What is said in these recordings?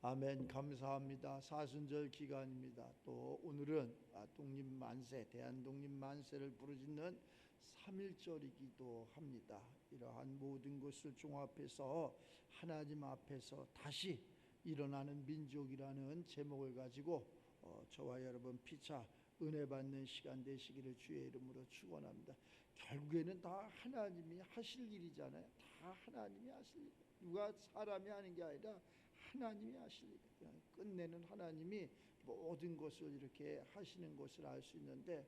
아멘. 감사합니다. 사순절 기간입니다. 또 오늘은 독립만세, 대한독립만세를 부르짖는 3.1절이기도 합니다. 이러한 모든 것을 종합해서 하나님 앞에서 다시 일어나는 민족이라는 제목을 가지고 저와 여러분 피차 은혜 받는 시간 되시기를 주의 이름으로 축원합니다. 결국에는 다 하나님이 하실 일이잖아요. 다 하나님이 하실 일. 누가 사람이 하는 게 아니라 하나님이 하실 일. 끝내는 하나님이 모든 것을 이렇게 하시는 것을 알 수 있는데,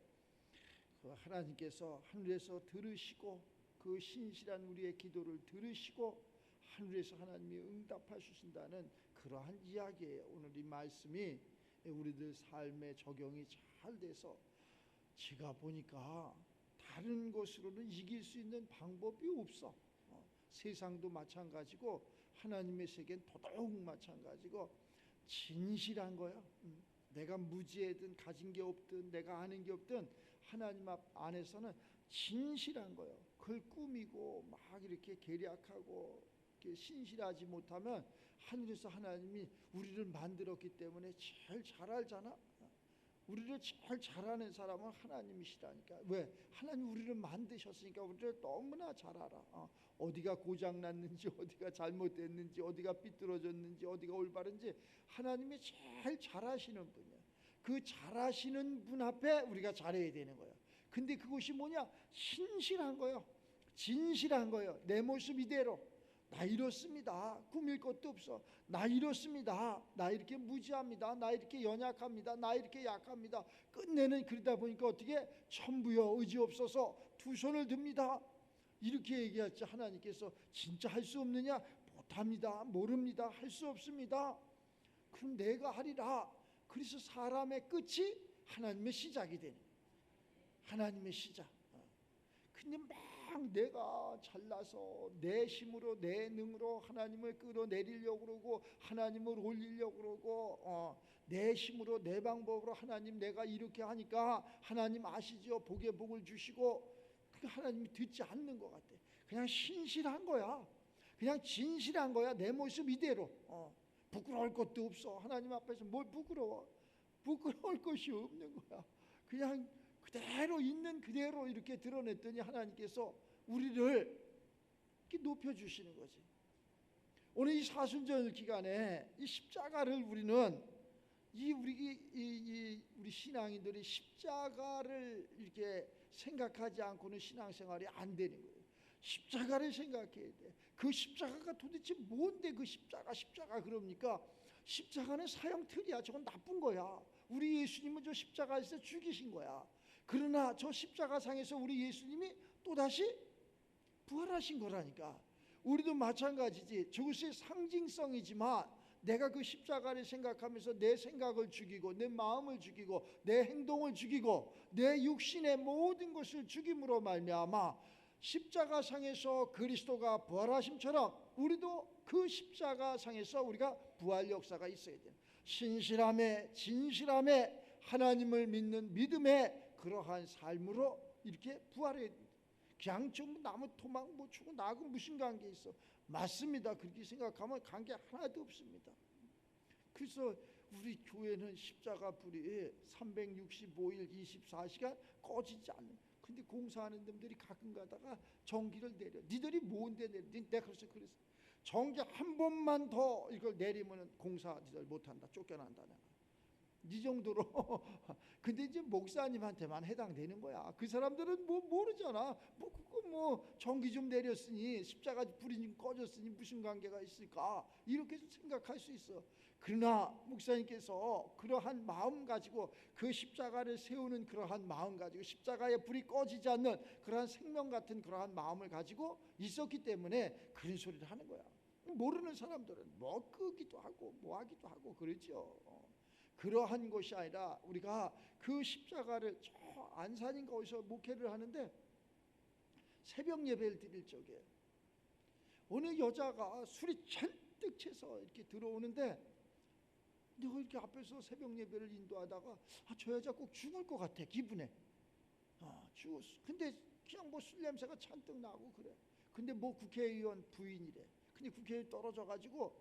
그 하나님께서 하늘에서 들으시고 그 신실한 우리의 기도를 들으시고 하늘에서 하나님이 응답해 주신다는 그러한 이야기예요. 오늘 이 말씀이 우리들 삶에 적용이 잘 돼서 제가 보니까 다른 것으로는 이길 수 있는 방법이 없어. 세상도 마찬가지고 하나님의 세계는 더더욱 마찬가지고 진실한 거야. 내가 무지하든 가진 게 없든 내가 아는 게 없든 하나님 앞 안에서는 진실한 거예요. 그걸 꾸미고 막 이렇게 계략하고 이렇게 신실하지 못하면 하늘에서 하나님이 우리를 만들었기 때문에 제일 잘 알잖아. 우리를 제일 잘하는 사람은 하나님이시라니까. 왜? 하나님 우리를 만드셨으니까 우리를 너무나 잘 알아. 어디가 고장났는지, 어디가 잘못됐는지, 어디가 삐뚤어졌는지, 어디가 올바른지 하나님이 제일 잘하시는 분이야. 그 잘하시는 분 앞에 우리가 잘해야 되는 거야. 근데 그것이 뭐냐? 신실한 거예요. 진실한 거예요. 내 모습 이대로. 나 이렇습니다. 꾸밀 것도 없어. 나 이렇습니다. 나 이렇게 무지합니다. 나 이렇게 연약합니다. 나 이렇게 약합니다. 끝내는 그러다 보니까 어떻게 천부여 의지 없어서 두 손을 듭니다. 이렇게 얘기했지. 하나님께서 진짜 할 수 없느냐? 못합니다. 모릅니다. 할 수 없습니다. 그럼 내가 하리라. 그래서 사람의 끝이 하나님의 시작이 되는, 하나님의 시작. 근데 막 내가 잘나서 내 힘으로 내 능으로 하나님을 끌어내리려고 그러고 하나님을 올리려고 그러고 내 힘으로 내 방법으로 하나님 내가 이렇게 하니까 하나님 아시죠? 복에 복을 주시고, 하나님이 듣지 않는 것 같아. 그냥 신실한 거야. 그냥 진실한 거야. 내 모습 이대로. 부끄러울 것도 없어. 하나님 앞에서 뭘 부끄러워? 부끄러울 것이 없는 거야. 그냥 그대로 있는 그대로 이렇게 드러냈더니 하나님께서 우리를 이렇게 높여주시는 거지. 오늘 이 사순절 기간에 이 십자가를 우리는 우리 신앙인들이 십자가를 이렇게 생각하지 않고는 신앙생활이 안 되는 거예요. 십자가를 생각해야 돼. 그 십자가가 도대체 뭔데? 그 십자가 그럽니까? 십자가는 사형 틀이야. 저건 나쁜 거야. 우리 예수님은 저 십자가에서 죽이신 거야. 그러나 저 십자가상에서 우리 예수님이 또다시 부활하신 거라니까. 우리도 마찬가지지. 저것이 상징성이지만 내가 그 십자가를 생각하면서 내 생각을 죽이고 내 마음을 죽이고 내 행동을 죽이고 내 육신의 모든 것을 죽임으로 말미암아 십자가상에서 그리스도가 부활하심처럼 우리도 그 십자가상에서 우리가 부활 역사가 있어야 돼요. 신실함에 진실함에 하나님을 믿는 믿음에 그러한 삶으로 이렇게 부활해야 됩니다. 그냥 좀 나무 토막 뭐 주고 나하고 무슨 관계 있어? 맞습니다. 그렇게 생각하면 관계 하나도 없습니다. 그래서 우리 교회는 십자가 불이 365일 24시간 꺼지지 않는. 근데 공사하는 놈들이 가끔 가다가 전기를 내려. 니들이 뭔데 내려? 내가 그래서 전기 한 번만 더 이걸 내리면 공사 니들 못한다. 쫓겨난다. 내가. 이 정도로. 근데 이제 목사님한테만 해당되는 거야. 그 사람들은 뭐 모르잖아. 그거 전기 좀 내렸으니 십자가 불이 좀 꺼졌으니 무슨 관계가 있을까? 이렇게 생각할 수 있어. 그러나 목사님께서 그러한 마음 가지고 그 십자가를 세우는 그러한 마음 가지고 십자가에 불이 꺼지지 않는 그러한 생명 같은 그러한 마음을 가지고 있었기 때문에 그런 소리를 하는 거야. 모르는 사람들은 뭐 끄기도 하고 뭐 하기도 하고 그러죠. 그러한 것이 아니라 우리가 그 십자가를 저 안산인가 어디서 목회를 하는데 새벽 예배를 드릴 적에 어느 여자가 술이 잔뜩 채서 이렇게 들어오는데 내가 이렇게 앞에서 새벽 예배를 인도하다가 저 여자 꼭 죽을 것 같아. 기분에 죽었어. 근데 그냥 술 냄새가 잔뜩 나고 그래. 근데 국회의원 부인이래. 근데 국회의원 떨어져 가지고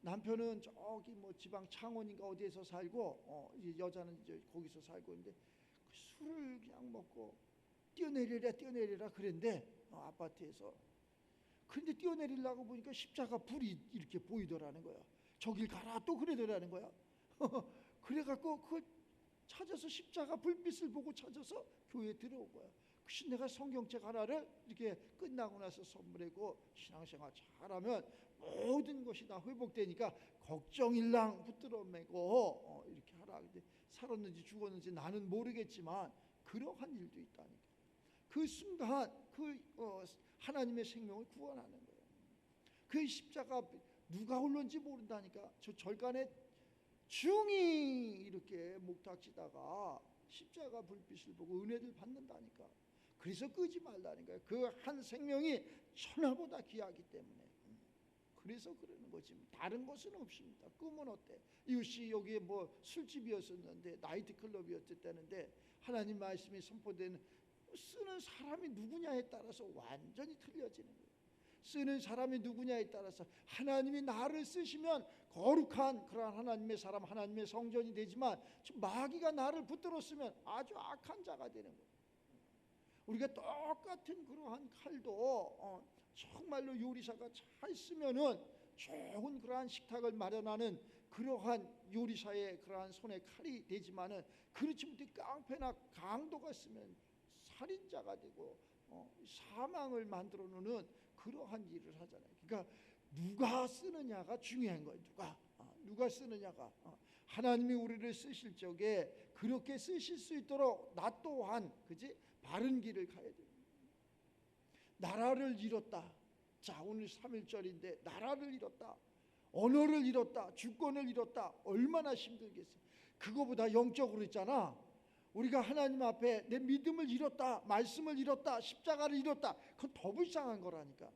남편은 저기 뭐 지방 창원인가 어디에서 살고 이제 여자는 이제 거기서 살고 있는데 그 술을 그냥 먹고 뛰어내리라 그랬는데 아파트에서. 그런데 뛰어내리려고 보니까 십자가 불이 이렇게 보이더라는 거야. 저길 가라 또 그러더라는 거야. 그래갖고 그걸 찾아서 십자가 불빛을 보고 찾아서 교회에 들어온 거야. 그래서 내가 성경책 하나를 이렇게 끝나고 나서 선물하고 신앙생활 잘하면 모든 것이 다 회복되니까 걱정일랑 붙들어 매고 이렇게 하라. 근데 살았는지 죽었는지 나는 모르겠지만 그러한 일도 있다니까. 그 순간 하나님의 생명을 구원하는 거예요. 그 십자가 누가 올른지 모른다니까. 저 절간에 중이 이렇게 목닥치다가 십자가 불빛을 보고 은혜를 받는다니까. 그래서 끄지 말라니까요. 그 한 생명이 천하보다 귀하기 때문에. 그래서 그러는 거지. 다른 것은 없습니다. 꿈은 어때? 이웃이 여기에 뭐 술집이었었는데 나이트클럽이었다는데 하나님 말씀이 선포되는 쓰는 사람이 누구냐에 따라서 완전히 틀려지는 거예요. 쓰는 사람이 누구냐에 따라서 하나님이 나를 쓰시면 거룩한 그러한 하나님의 사람, 하나님의 성전이 되지만 마귀가 나를 붙들었으면 아주 악한 자가 되는 거예요. 우리가 똑같은 그러한 칼도 정말로 요리사가 잘 쓰면은 좋은 그러한 식탁을 마련하는 그러한 요리사의 그러한 손에 칼이 되지만은 그렇지 못해 깡패나 강도가 쓰면 살인자가 되고 사망을 만들어 놓는 그러한 일을 하잖아요. 그러니까 누가 쓰느냐가 중요한 거예요. 누가 쓰느냐가. 하나님이 우리를 쓰실 적에 그렇게 쓰실 수 있도록 나 또한 그지 바른 길을 가야 됩니다. 나라를 잃었다. 자, 오늘 3.1절인데 나라를 잃었다, 언어를 잃었다, 주권을 잃었다. 얼마나 힘들겠어요. 그거보다 영적으로 있잖아. 우리가 하나님 앞에 내 믿음을 잃었다, 말씀을 잃었다, 십자가를 잃었다. 그건 더 불쌍한 거라니까.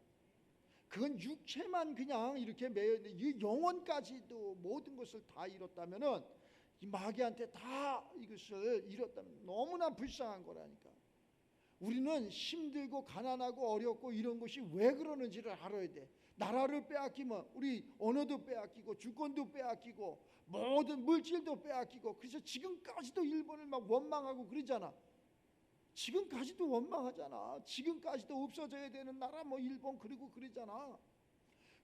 그건 육체만 그냥 이렇게 매여 영혼까지도 모든 것을 다 잃었다면은 이 마귀한테 다 이것을 잃었다면 너무나 불쌍한 거라니까. 우리는 힘들고 가난하고 어렵고 이런 것이 왜 그러는지를 알아야 돼. 나라를 빼앗기면 우리 언어도 빼앗기고 주권도 빼앗기고 모든 물질도 빼앗기고. 그래서 지금까지도 일본을 막 원망하고 그러잖아. 지금까지도 원망하잖아. 지금까지도 없어져야 되는 나라 뭐 일본 그리고 그러잖아.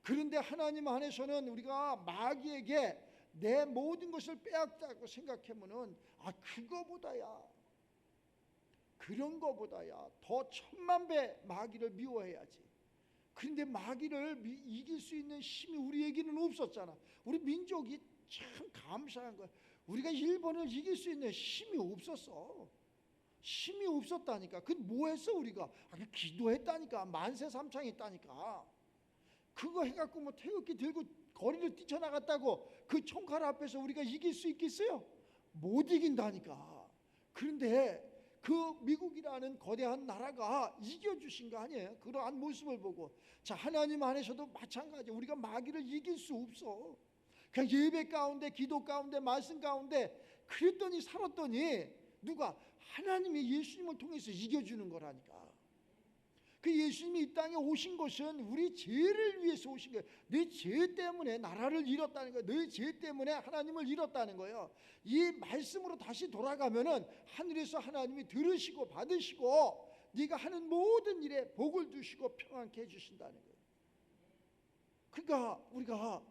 그런데 하나님 안에서는 우리가 마귀에게 내 모든 것을 빼앗다고 생각하면은 그거보다야, 그런 거보다야 더 10,000배 마귀를 미워해야지. 그런데 마귀를 이길 수 있는 힘이 우리에게는 없었잖아. 우리 민족이 참 감사한 거야. 우리가 일본을 이길 수 있는 힘이 없었어. 힘이 없었다니까. 그건 뭐 했어 우리가? 기도했다니까. 만세삼창했다니까. 그거 해갖고 뭐 태극기 들고 거리를 뛰쳐나갔다고 그 총칼 앞에서 우리가 이길 수 있겠어요? 못 이긴다니까. 그런데 그 미국이라는 거대한 나라가 이겨주신 거 아니에요? 그러한 모습을 보고. 자, 하나님 안에서도 마찬가지. 우리가 마귀를 이길 수 없어. 그냥 예배 가운데, 기도 가운데, 말씀 가운데 그랬더니 살았더니 누가? 하나님이 예수님을 통해서 이겨주는 거라니까. 그 예수님이 이 땅에 오신 것은 우리 죄를 위해서 오신 거예요. 내 죄 때문에 나라를 잃었다는 거예요. 내 죄 때문에 하나님을 잃었다는 거예요. 이 말씀으로 다시 돌아가면은 하늘에서 하나님이 들으시고 받으시고 네가 하는 모든 일에 복을 주시고 평안케 해주신다는 거예요. 그러니까 우리가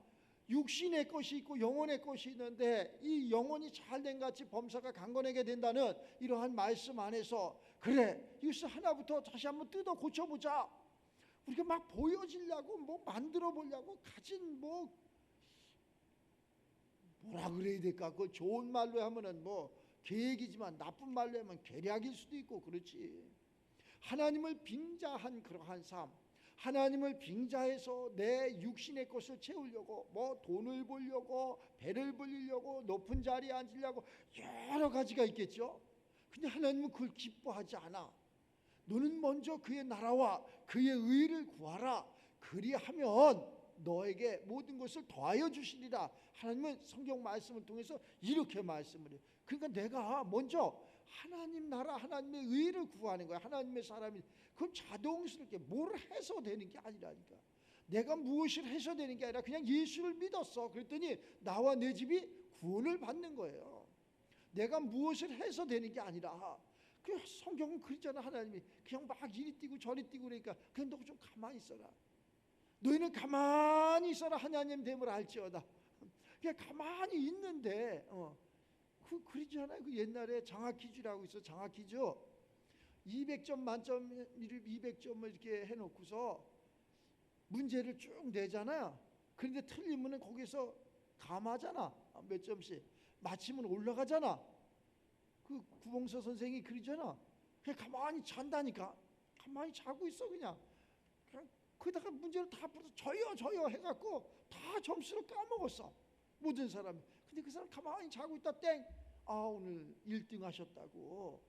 육신의 것이 있고 영혼의 것이 있는데 이 영혼이 잘된 같이 범사가 강건하게 된다는 이러한 말씀 안에서 그래 이것을 하나부터 다시 한번 뜯어 고쳐보자. 우리가 막 보여지려고 뭐 만들어 보려고 가진 뭐라 그래야 될까? 그 좋은 말로 하면은 뭐 계획이지만 나쁜 말로 하면 계략일 수도 있고 그렇지. 하나님을 빙자한 그러한 삶, 하나님을 빙자해서 내 육신의 것을 채우려고 뭐 돈을 벌려고 배를 불리려고 높은 자리에 앉으려고 여러 가지가 있겠죠. 근데 하나님은 그걸 기뻐하지 않아. 너는 먼저 그의 나라와 그의 의를 구하라. 그리하면 너에게 모든 것을 더하여 주시리라. 하나님은 성경 말씀을 통해서 이렇게 말씀을 해요. 그러니까 내가 먼저 하나님 나라 하나님의 의를 구하는 거야. 하나님의 사람이 그건 자동스럽게 뭘 해서 되는 게 아니라니까. 내가 무엇을 해서 되는 게 아니라 그냥 예수를 믿었어. 그랬더니 나와 내 집이 구원을 받는 거예요. 내가 무엇을 해서 되는 게 아니라, 그 성경은 그러잖아. 하나님이 그냥 막 이리 뛰고 저리 뛰고 그러니까 그냥 너 좀 가만히 있어라. 너희는 가만히 있어라. 하나님 됨을 알지어다. 그냥 가만히 있는데 그러잖아요. 그 옛날에 장학퀴즈라고 있어. 장학퀴즈 200점 만점 200점을 이렇게 해놓고서 문제를 쭉 내잖아요. 그런데 틀리면 거기서 감하잖아. 몇 점씩. 맞히면 올라가잖아. 그 구봉서 선생이 그러잖아. 그냥 가만히 잔다니까. 가만히 자고 있어. 그냥 거기다가 문제를 다 풀어서 저요 해갖고 다 점수를 까먹었어. 모든 사람이. 근데 그 사람 가만히 자고 있다. 땡. 오늘 1등 하셨다고.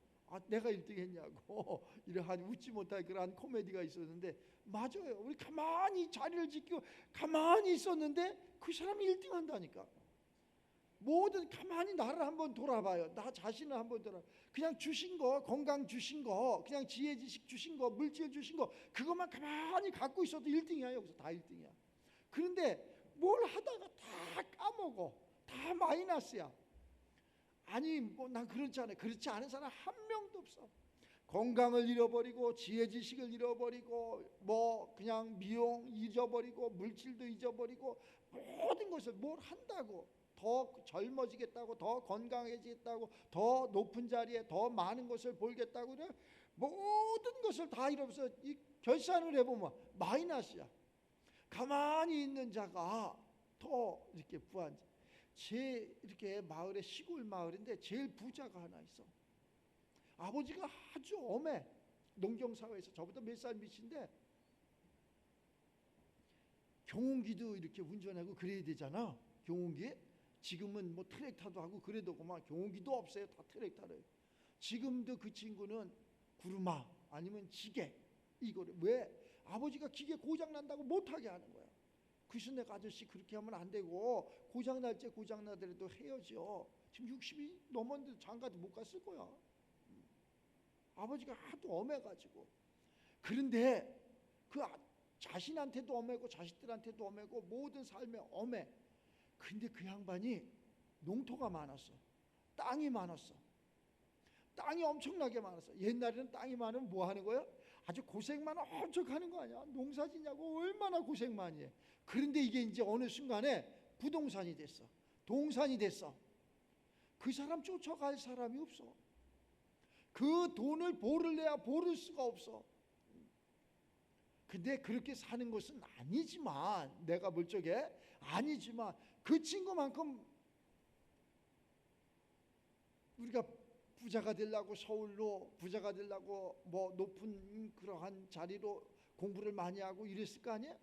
내가 1등 했냐고. 이러한 웃지 못할 그러한 코미디가 있었는데, 맞아요. 우리 가만히 자리를 지키고 가만히 있었는데 그 사람이 1등 한다니까. 모든 가만히 나를 한번 돌아봐요. 나 자신을 한번 돌아. 그냥 주신 거, 건강 주신 거, 그냥 지혜 지식 주신 거, 물질 주신 거, 그것만 가만히 갖고 있어도 1등이야. 여기서 다 1등이야. 그런데 뭘 하다가 다 까먹어. 다 마이너스야. 아니 난 그렇지 않아. 그렇지 않은 사람 한 명도 없어. 건강을 잃어버리고 지혜 지식을 잃어버리고 그냥 미용 잊어버리고 물질도 잊어버리고 모든 것을 뭘 한다고, 더 젊어지겠다고, 더 건강해지겠다고, 더 높은 자리에 더 많은 것을 벌겠다고 그래. 모든 것을 다 잃어버려서 이 결산을 해보면 마이너스야. 가만히 있는 자가 더 이렇게 부한. 이렇게 마을에, 시골 마을인데 제일 부자가 하나 있어. 아버지가 아주 엄해. 농경사회에서 저보다 몇 살 밑인데 경운기도 이렇게 운전하고 그래야 되잖아. 경운기. 지금은 트랙터도 하고 그래도 그만 경운기도 없어요. 다 트랙터를. 지금도 그 친구는 구르마 아니면 지게 이거를. 왜? 아버지가 기계 고장 난다고 못하게 하는 거야. 그래서 내가 아저씨 그렇게 하면 안 되고, 고장 날 때 고장 나더라도 헤어져. 지금 60이 넘었는데 장가도 못 갔을 거야. 아버지가 하도 엄해가지고. 그런데 그 자신한테도 엄해고 자식들한테도 엄해고 모든 삶에 엄해. 근데 그 양반이 농토가 많았어. 땅이 많았어. 땅이 엄청나게 많았어. 옛날에는 땅이 많으면 뭐 하는 거야? 아주 고생만 엄청 하는 거 아니야. 농사 짓냐고 얼마나 고생 많이 해. 그런데 이게 이제 어느 순간에 부동산이 됐어. 동산이 됐어. 그 사람 쫓아갈 사람이 없어. 그 돈을 보를 내야 보를 수가 없어. 근데 그렇게 사는 것은 아니지만, 내가 볼 적에 아니지만 그 친구만큼 우리가 부자가 되려고 서울로 부자가 되려고 높은 그러한 자리로 공부를 많이 하고 이랬을 거 아니야?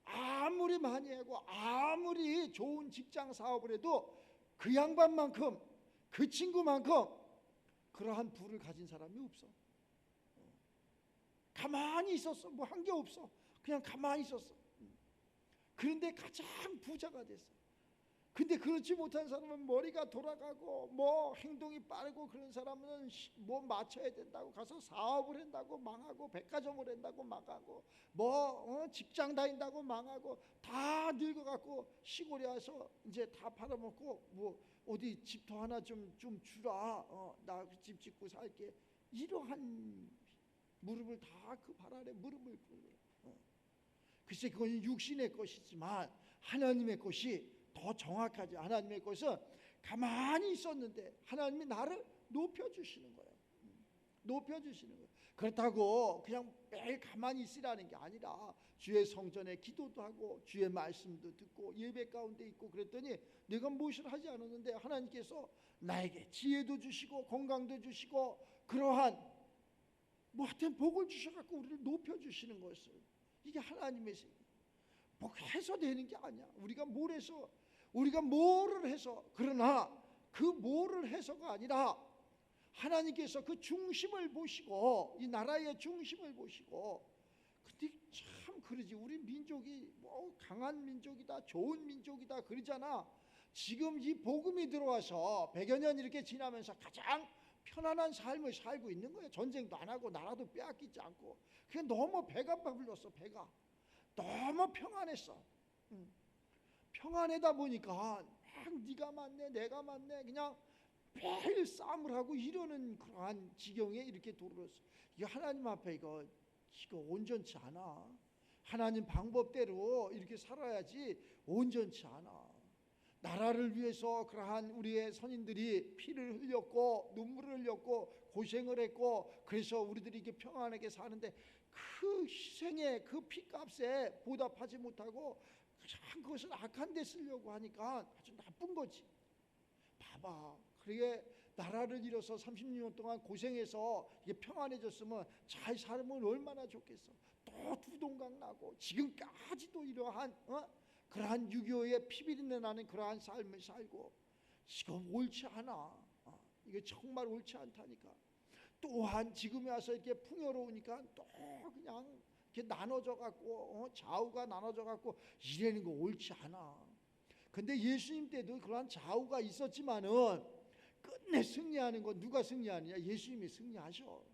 아무리 많이 하고 아무리 좋은 직장 사업을 해도 그 양반만큼, 그 친구만큼 그러한 부를 가진 사람이 없어. 가만히 있었어. 한 게 없어. 그냥 가만히 있었어. 그런데 가장 부자가 됐어. 근데 그렇지 못한 사람은 머리가 돌아가고 행동이 빠르고 그런 사람은 맞춰야 된다고 가서 사업을 한다고 망하고, 백화점을 한다고 망하고, 직장 다닌다고 망하고, 다 늙어갖고 시골에 와서 이제 다 팔아먹고 어디 집터 하나 좀 주라. 나 집 짓고 살게. 이러한 무릎을 다 그 발 아래 무릎을 꿇어. 글쎄 그건 육신의 것이지만 하나님의 것이 더 정확하지. 하나님의 것은 가만히 있었는데 하나님이 나를 높여주시는 거예요. 높여주시는 거예요. 그렇다고 그냥 매일 가만히 있으라는 게 아니라 주의 성전에 기도도 하고 주의 말씀도 듣고 예배 가운데 있고 그랬더니 내가 무엇을 하지 않았는데 하나님께서 나에게 지혜도 주시고 건강도 주시고 그러한 하여튼 복을 주셔갖고 우리를 높여주시는 것을. 이게 하나님의 해서 되는 게 아니야. 우리가 뭐를 해서. 그러나 그 뭐를 해서가 아니라 하나님께서 그 중심을 보시고, 이 나라의 중심을 보시고. 근데 참 그러지. 우리 민족이 강한 민족이다, 좋은 민족이다 그러잖아. 지금 이 복음이 들어와서 100여 년 이렇게 지나면서 가장 편안한 삶을 살고 있는 거예요. 전쟁도 안 하고 나라도 빼앗기지 않고. 그게 너무 배가 불렀어. 배가 너무 평안했어. 평안하다 보니까 막 네가 맞네 내가 맞네 그냥 매일 싸움을 하고 이러는 그러한 지경에 이렇게 도르렀어. 이거 하나님 앞에 이거 온전치 않아. 하나님 방법대로 이렇게 살아야지 온전치 않아. 나라를 위해서 그러한 우리의 선인들이 피를 흘렸고 눈물을 흘렸고 고생을 했고 그래서 우리들이 이렇게 평안하게 사는데 그 희생의 그 피값에 보답하지 못하고 참 그것을 악한 데 쓰려고 하니까 아주 나쁜 거지. 봐봐. 그게 나라를 잃어서 36년 동안 고생해서 이게 평안해졌으면 잘 살면 얼마나 좋겠어. 또 두동강 나고 지금까지도 이러한 그러한 6.25의 피비린내 나는 그러한 삶을 살고 이거 옳지 않아. 이게 정말 옳지 않다니까. 또한 지금에 와서 이렇게 풍요로우니까 또 그냥 이렇게 나눠져 갖고 좌우가 나눠져 갖고 이래는 거 옳지 않아. 근데 예수님 때도 그러한 좌우가 있었지만은 끝내 승리하는 건 누가 승리하느냐? 예수님이 승리하셔.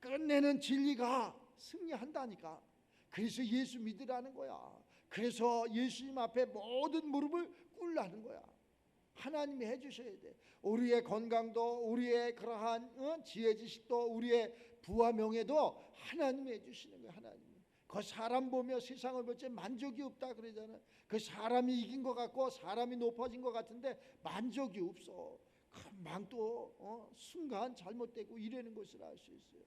끝내는 진리가 승리한다니까. 그래서 예수 믿으라는 거야. 그래서 예수님 앞에 모든 무릎을 꿇라는 거야. 하나님이 해주셔야 돼. 우리의 건강도 우리의 그러한 지혜 지식도 우리의 부와 명예도 하나님이 해주시는 거야. 하나님이. 그 사람 보며 세상을 볼 때 만족이 없다 그러잖아. 그 사람이 이긴 것 같고 사람이 높아진 것 같은데 만족이 없어. 금방 또 순간 잘못되고 이러는 것을 알 수 있어요.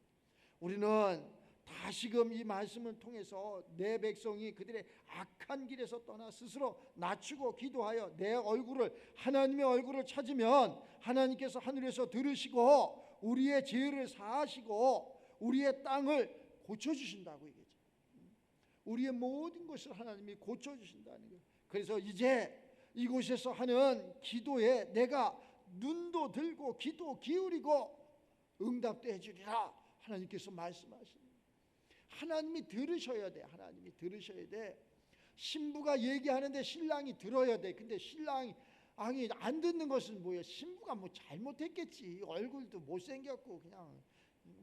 우리는 다시금 이 말씀을 통해서 내 백성이 그들의 악한 길에서 떠나 스스로 낮추고 기도하여 내 얼굴을 하나님의 얼굴을 찾으면 하나님께서 하늘에서 들으시고 우리의 죄를 사하시고 우리의 땅을 고쳐주신다고 얘기했죠. 우리의 모든 것을 하나님이 고쳐주신다는 거예요. 그래서 이제 이곳에서 하는 기도에 내가 눈도 들고 귀도 기울이고 응답도 해주리라 하나님께서 말씀하십니다. 하나님이 들으셔야 돼. 하나님이 들으셔야 돼. 신부가 얘기하는데 신랑이 들어야 돼. 근데 신랑이 안 듣는 것은 뭐예요? 신부가 뭐 잘못했겠지. 얼굴도 못생겼고 그냥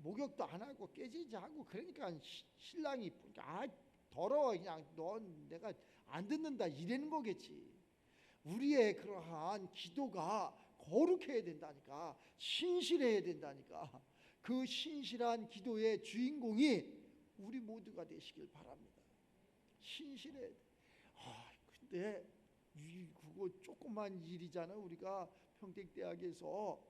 목욕도 안 하고 깨지지 하고 그러니까 신랑이 더러워 그냥 넌 내가 안 듣는다 이러는 거겠지. 우리의 그러한 기도가 거룩해야 된다니까. 신실해야 된다니까. 그 신실한 기도의 주인공이 우리 모두가 되시길 바랍니다. 신실해야 돼. 근데 그거 조그만 일이잖아. 우리가 평택대학에서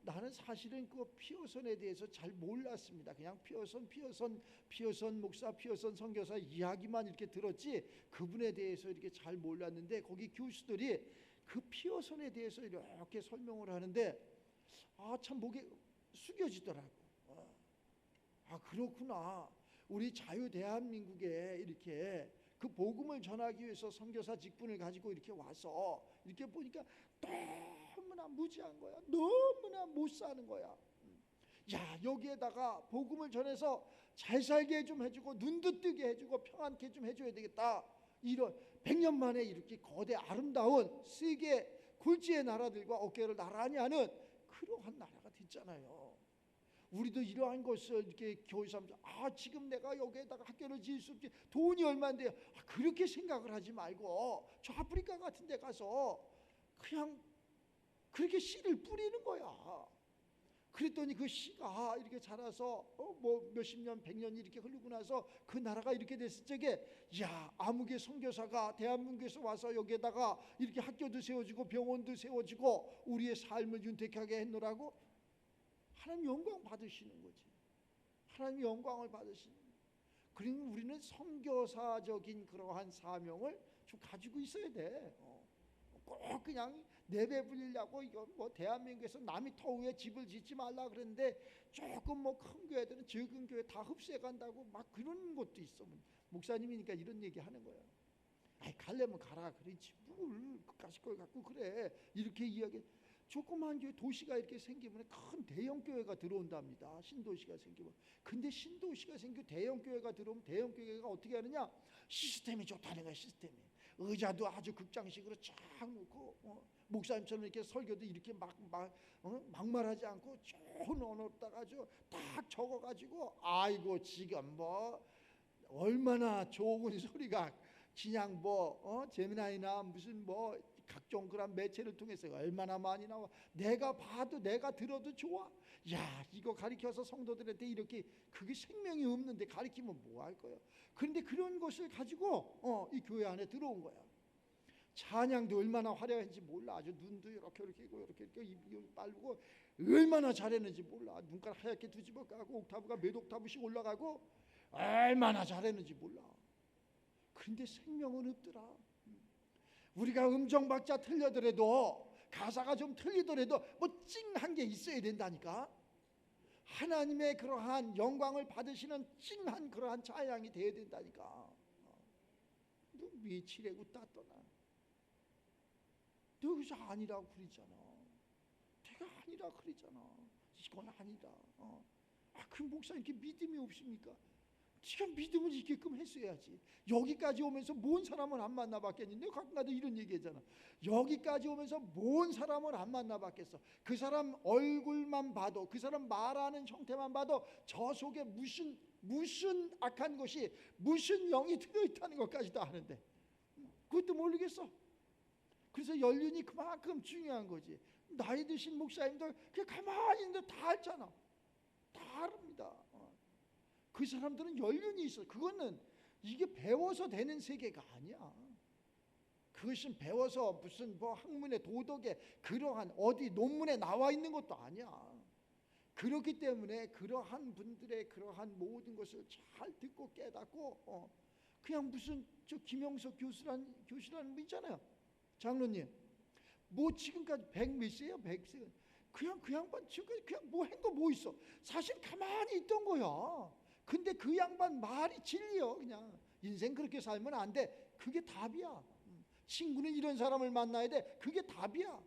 나는 사실은 그 피어선에 대해서 잘 몰랐습니다. 그냥 피어선 목사, 피어선 선교사 이야기만 이렇게 들었지 그분에 대해서 이렇게 잘 몰랐는데 거기 교수들이 그 피어선에 대해서 이렇게 설명을 하는데 참 목이 숙여지더라고. 그렇구나. 우리 자유 대한민국에 이렇게 그 복음을 전하기 위해서 선교사 직분을 가지고 이렇게 와서 이렇게 보니까 너무나 무지한 거야. 너무나 못 사는 거야. 여기에다가 복음을 전해서 잘 살게 좀 해주고 눈도 뜨게 해주고 평안케 좀 해줘야 되겠다. 이런 100년 만에 이렇게 거대 아름다운 세계 굴지의 나라들과 어깨를 나란히 하는 그러한 나라가 됐잖아요. 우리도 이러한 것을 이렇게 교회삼자 지금 내가 여기에다가 학교를 지을 수 없지 돈이 얼마인데 그렇게 생각을 하지 말고 저 아프리카 같은 데 가서 그냥 그렇게 씨를 뿌리는 거야. 그랬더니 그 씨가 이렇게 자라서 뭐 몇십 년, 100년 이렇게 흐르고 나서 그 나라가 이렇게 됐을 적에 아무개 선교사가 대한민국에서 와서 여기에다가 이렇게 학교도 세워지고 병원도 세워지고 우리의 삶을 윤택하게 했노라고 하나님 영광 받으시는 거지. 하나님 영광을 받으시는 거지. 그러니 우리는 선교사적인 그러한 사명을 좀 가지고 있어야 돼. 꼭 그냥 내배불리려고 이거 뭐 대한민국에서 남이 터위에 집을 짓지 말라 그랬는데 조금 뭐 큰 교회들은 적은 교회 다 흡수해 간다고 막 그런 것도 있어. 목사님이니까 이런 얘기 하는 거야. 가려면 가라 그러지 뭘 그까짓 걸 갖고 그래. 이렇게 이야기. 조그만 교회 도시가 이렇게 생기면 큰 대형 교회가 들어온답니다. 신도시가 생기면. 근데 신도시가 생기고 대형 교회가 들어오면 대형 교회가 어떻게 하느냐? 시스템이 좋다는 거야. 시스템이. 의자도 아주 극장식으로 쫙 놓고 목사님처럼 이렇게 설교도 이렇게 막말하지 않고 좋은 언어로다가 딱 적어가지고 지금 뭐 얼마나 좋은 소리가 그냥 제미나이나 무슨 각종 그런 매체를 통해서 얼마나 많이 나와. 내가 봐도 내가 들어도 좋아. 야, 이거 가르쳐서 성도들한테 이렇게, 그게 생명이 없는데 가르치면 뭐 할 거야. 그런데 그런 것을 가지고 이 교회 안에 들어온 거야. 찬양도 얼마나 화려한지 몰라. 아주 눈도 이렇게 입 빨고 얼마나 잘했는지 몰라. 눈깔 하얗게 뒤집어 까고 옥타브가 몇 옥타브씩 올라가고 얼마나 잘했는지 몰라. 그런데 생명은 없더라. 우리가 음정 박자 틀려더라도, 가사가 좀 틀리더라도 찡한 게 있어야 된다니까. 하나님의 그러한 영광을 받으시는 찡한 그러한 찬양이 돼야 된다니까. 너 며칠이고 따떠나. 너 그저 아니라고 그러잖아. 내가 아니라 그러잖아. 이건 아니다. 그 목사님 이렇게 믿음이 없습니까? 네가 믿음을 있게끔 했어야지. 여기까지 오면서 뭔 사람은 안 만나봤겠니? 내가 가끔가다 이런 얘기하잖아. 여기까지 오면서 뭔 사람은 안 만나봤겠어. 그 사람 얼굴만 봐도, 그 사람 말하는 형태만 봐도 저 속에 무슨 악한 것이, 무슨 영이 들어있다는 것까지도 아는데 그것도 모르겠어. 그래서 연륜이 그만큼 중요한 거지. 나이 드신 목사님들 그냥 가만히 있는데 다 알잖아. 다 압니다. 그 사람들은 연륜이 있어. 그거는 이게 배워서 되는 세계가 아니야. 그것은 배워서 무슨 학문의 도덕에 그러한 어디 논문에 나와 있는 것도 아니야. 그렇기 때문에 그러한 분들의 그러한 모든 것을 잘 듣고 깨닫고 그냥 무슨 저 김영석 교수라는 분 있잖아요. 장로님 지금까지 100몇 세요? 100세. 그냥 그 양반 지금까지 그냥 한 거 뭐 있어? 사실 가만히 있던 거야. 근데 그 양반 말이 진리요. 그냥 인생 그렇게 살면 안 돼. 그게 답이야. 친구는 이런 사람을 만나야 돼. 그게 답이야.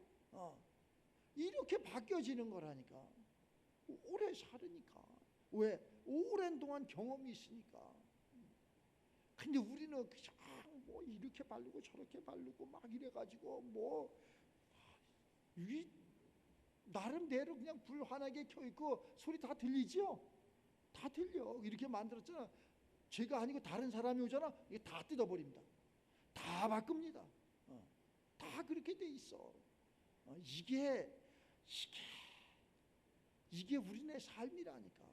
이렇게 바뀌어지는 거라니까. 오래 살으니까. 왜? 오랜 동안 경험이 있으니까. 근데 우리는 그냥 이렇게 바르고 저렇게 바르고 막 이래가지고 나름대로 그냥 불 환하게 켜있고 소리 다 들리죠? 다 들려. 이렇게 만들었잖아. 제가 아니고 다른 사람이 오잖아. 이게 다 뜯어버립니다. 다 바꿉니다. 다 그렇게 돼 있어. 이게 우리네 삶이라니까.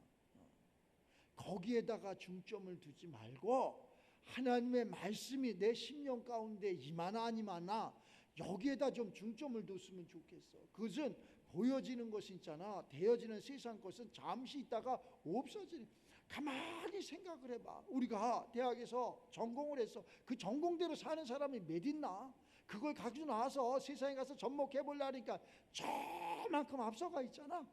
거기에다가 중점을 두지 말고 하나님의 말씀이 내 심령 가운데 임하나 안 임하나 여기에다 좀 중점을 뒀으면 좋겠어. 그것은 보여지는 것이 있잖아. 되어지는 세상 것은 잠시 있다가 없어지는. 가만히 생각을 해봐. 우리가 대학에서 전공을 했어. 그 전공대로 사는 사람이 몇 있나? 그걸 가지고 나와서 세상에 가서 접목해보려니까 저만큼 앞서가 있잖아.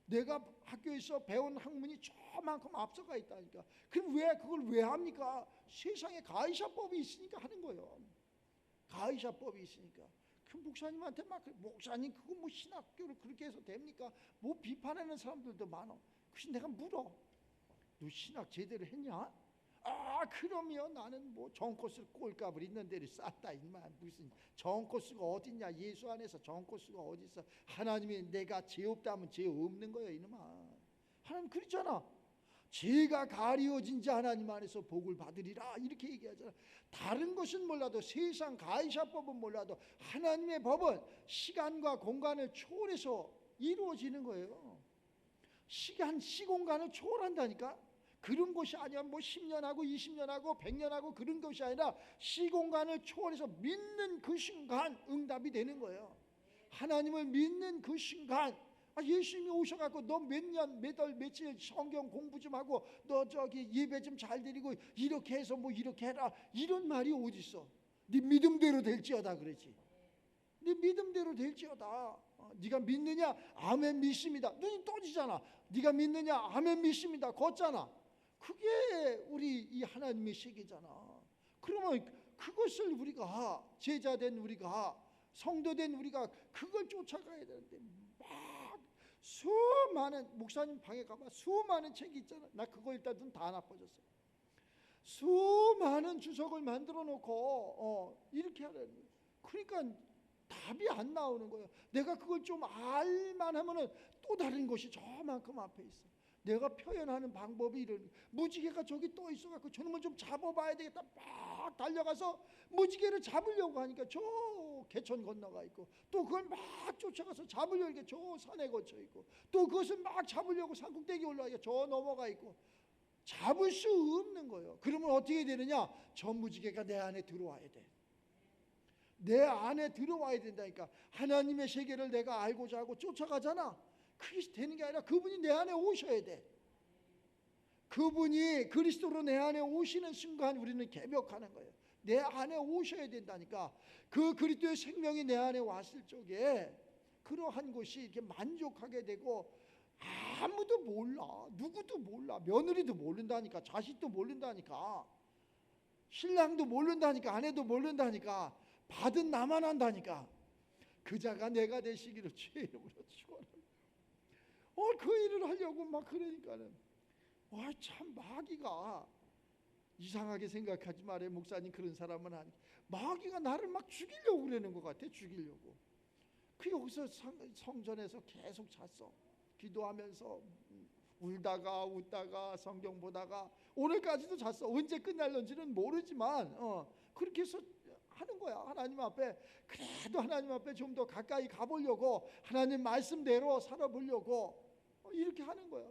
내가 학교에서 배운 학문이 저만큼 앞서가 있다니까. 그럼 그걸 왜 합니까? 세상에 가이사법이 있으니까 하는 거예요. 가이사법이 있으니까. 그 목사님한테 목사님 그거 신학교를 그렇게 해서 됩니까? 비판하는 사람들도 많아. 그래서 내가 물어. 너 신학 제대로 했냐? 그러면 나는 정코스 꼴값을 있는 데를 쌌다. 무슨 정코스가 어딨냐? 예수 안에서 정코스가 어디 있어? 하나님이 내가 죄 없다 하면 죄 없는 거예요, 이놈아. 하나님 그러잖아. 죄가 가리워진 자 하나님 안에서 복을 받으리라 이렇게 얘기하잖아. 다른 것은 몰라도, 세상 가이사법은 몰라도 하나님의 법은 시간과 공간을 초월해서 이루어지는 거예요. 시공간을 초월한다니까. 그런 것이 아니야. 10년하고 20년하고 100년하고 그런 것이 아니라 시공간을 초월해서 믿는 그 순간 응답이 되는 거예요. 하나님을 믿는 그 순간, 예수님이 오셔갖고 너 몇 년, 몇 월, 며칠 성경 공부 좀 하고 너 저기 예배 좀 잘 드리고 이렇게 해서 이렇게 해라 이런 말이 어디 있어? 네 믿음대로 될지어다 그러지. 네 믿음대로 될지어다. 네가 믿느냐? 아멘 믿습니다. 눈이 떠지잖아. 네가 믿느냐? 아멘 믿습니다. 걷잖아. 그게 우리 이 하나님의 세계잖아. 그러면 그것을 우리가, 제자된 우리가, 성도된 우리가 그걸 쫓아가야 되는데 막 수많은, 목사님 방에 가봐 수많은 책이 있잖아. 나 그거 일단 눈 다 나빠졌어. 수많은 주석을 만들어 놓고 이렇게 하라는 거예요. 그러니까 답이 안 나오는 거예요. 내가 그걸 좀 알만 하면은 또 다른 것이 저만큼 앞에 있어. 내가 표현하는 방법이 이런, 무지개가 저기 떠 있어갖고 저놈을 좀 잡아봐야 되겠다. 막 달려가서 무지개를 잡으려고 하니까 저 개천 건너가 있고, 또 그걸 막 쫓아가서 잡으려고 하니까 저 산에 거쳐 있고, 또 그것을 막 잡으려고 산꼭대기 올라가니까 저 넘어가 있고, 잡을 수 없는 거예요. 그러면 어떻게 되느냐? 저 무지개가 내 안에 들어와야 돼. 내 안에 들어와야 된다니까. 하나님의 세계를 내가 알고자 하고 쫓아가잖아. 그게 되는 게 아니라 그분이 내 안에 오셔야 돼. 그분이 그리스도로 내 안에 오시는 순간 우리는 개벽하는 거예요. 내 안에 오셔야 된다니까. 그 그리스도의 생명이 내 안에 왔을 적에 그러한 것이 이렇게 만족하게 되고, 아무도 몰라, 누구도 몰라, 며느리도 모른다니까, 자식도 모른다니까, 신랑도 모른다니까, 아내도 모른다니까, 받은 나만 한다니까. 그 자가 내가 되시기를 주의 이름으로 축원합니다. 그 일을 하려고 막 그러니까는, 참 마귀가, 이상하게 생각하지 말아요. 목사님 그런 사람은 아니. 마귀가 나를 막 죽이려고 그러는 것 같아. 죽이려고. 그 여기서 성전에서 계속 잤어. 기도하면서 울다가 웃다가 성경 보다가 오늘까지도 잤어. 언제 끝날런지는 모르지만 그렇게 해서 하는 거야. 하나님 앞에, 그래도 하나님 앞에 좀 더 가까이 가보려고, 하나님 말씀대로 살아보려고 이렇게 하는 거야.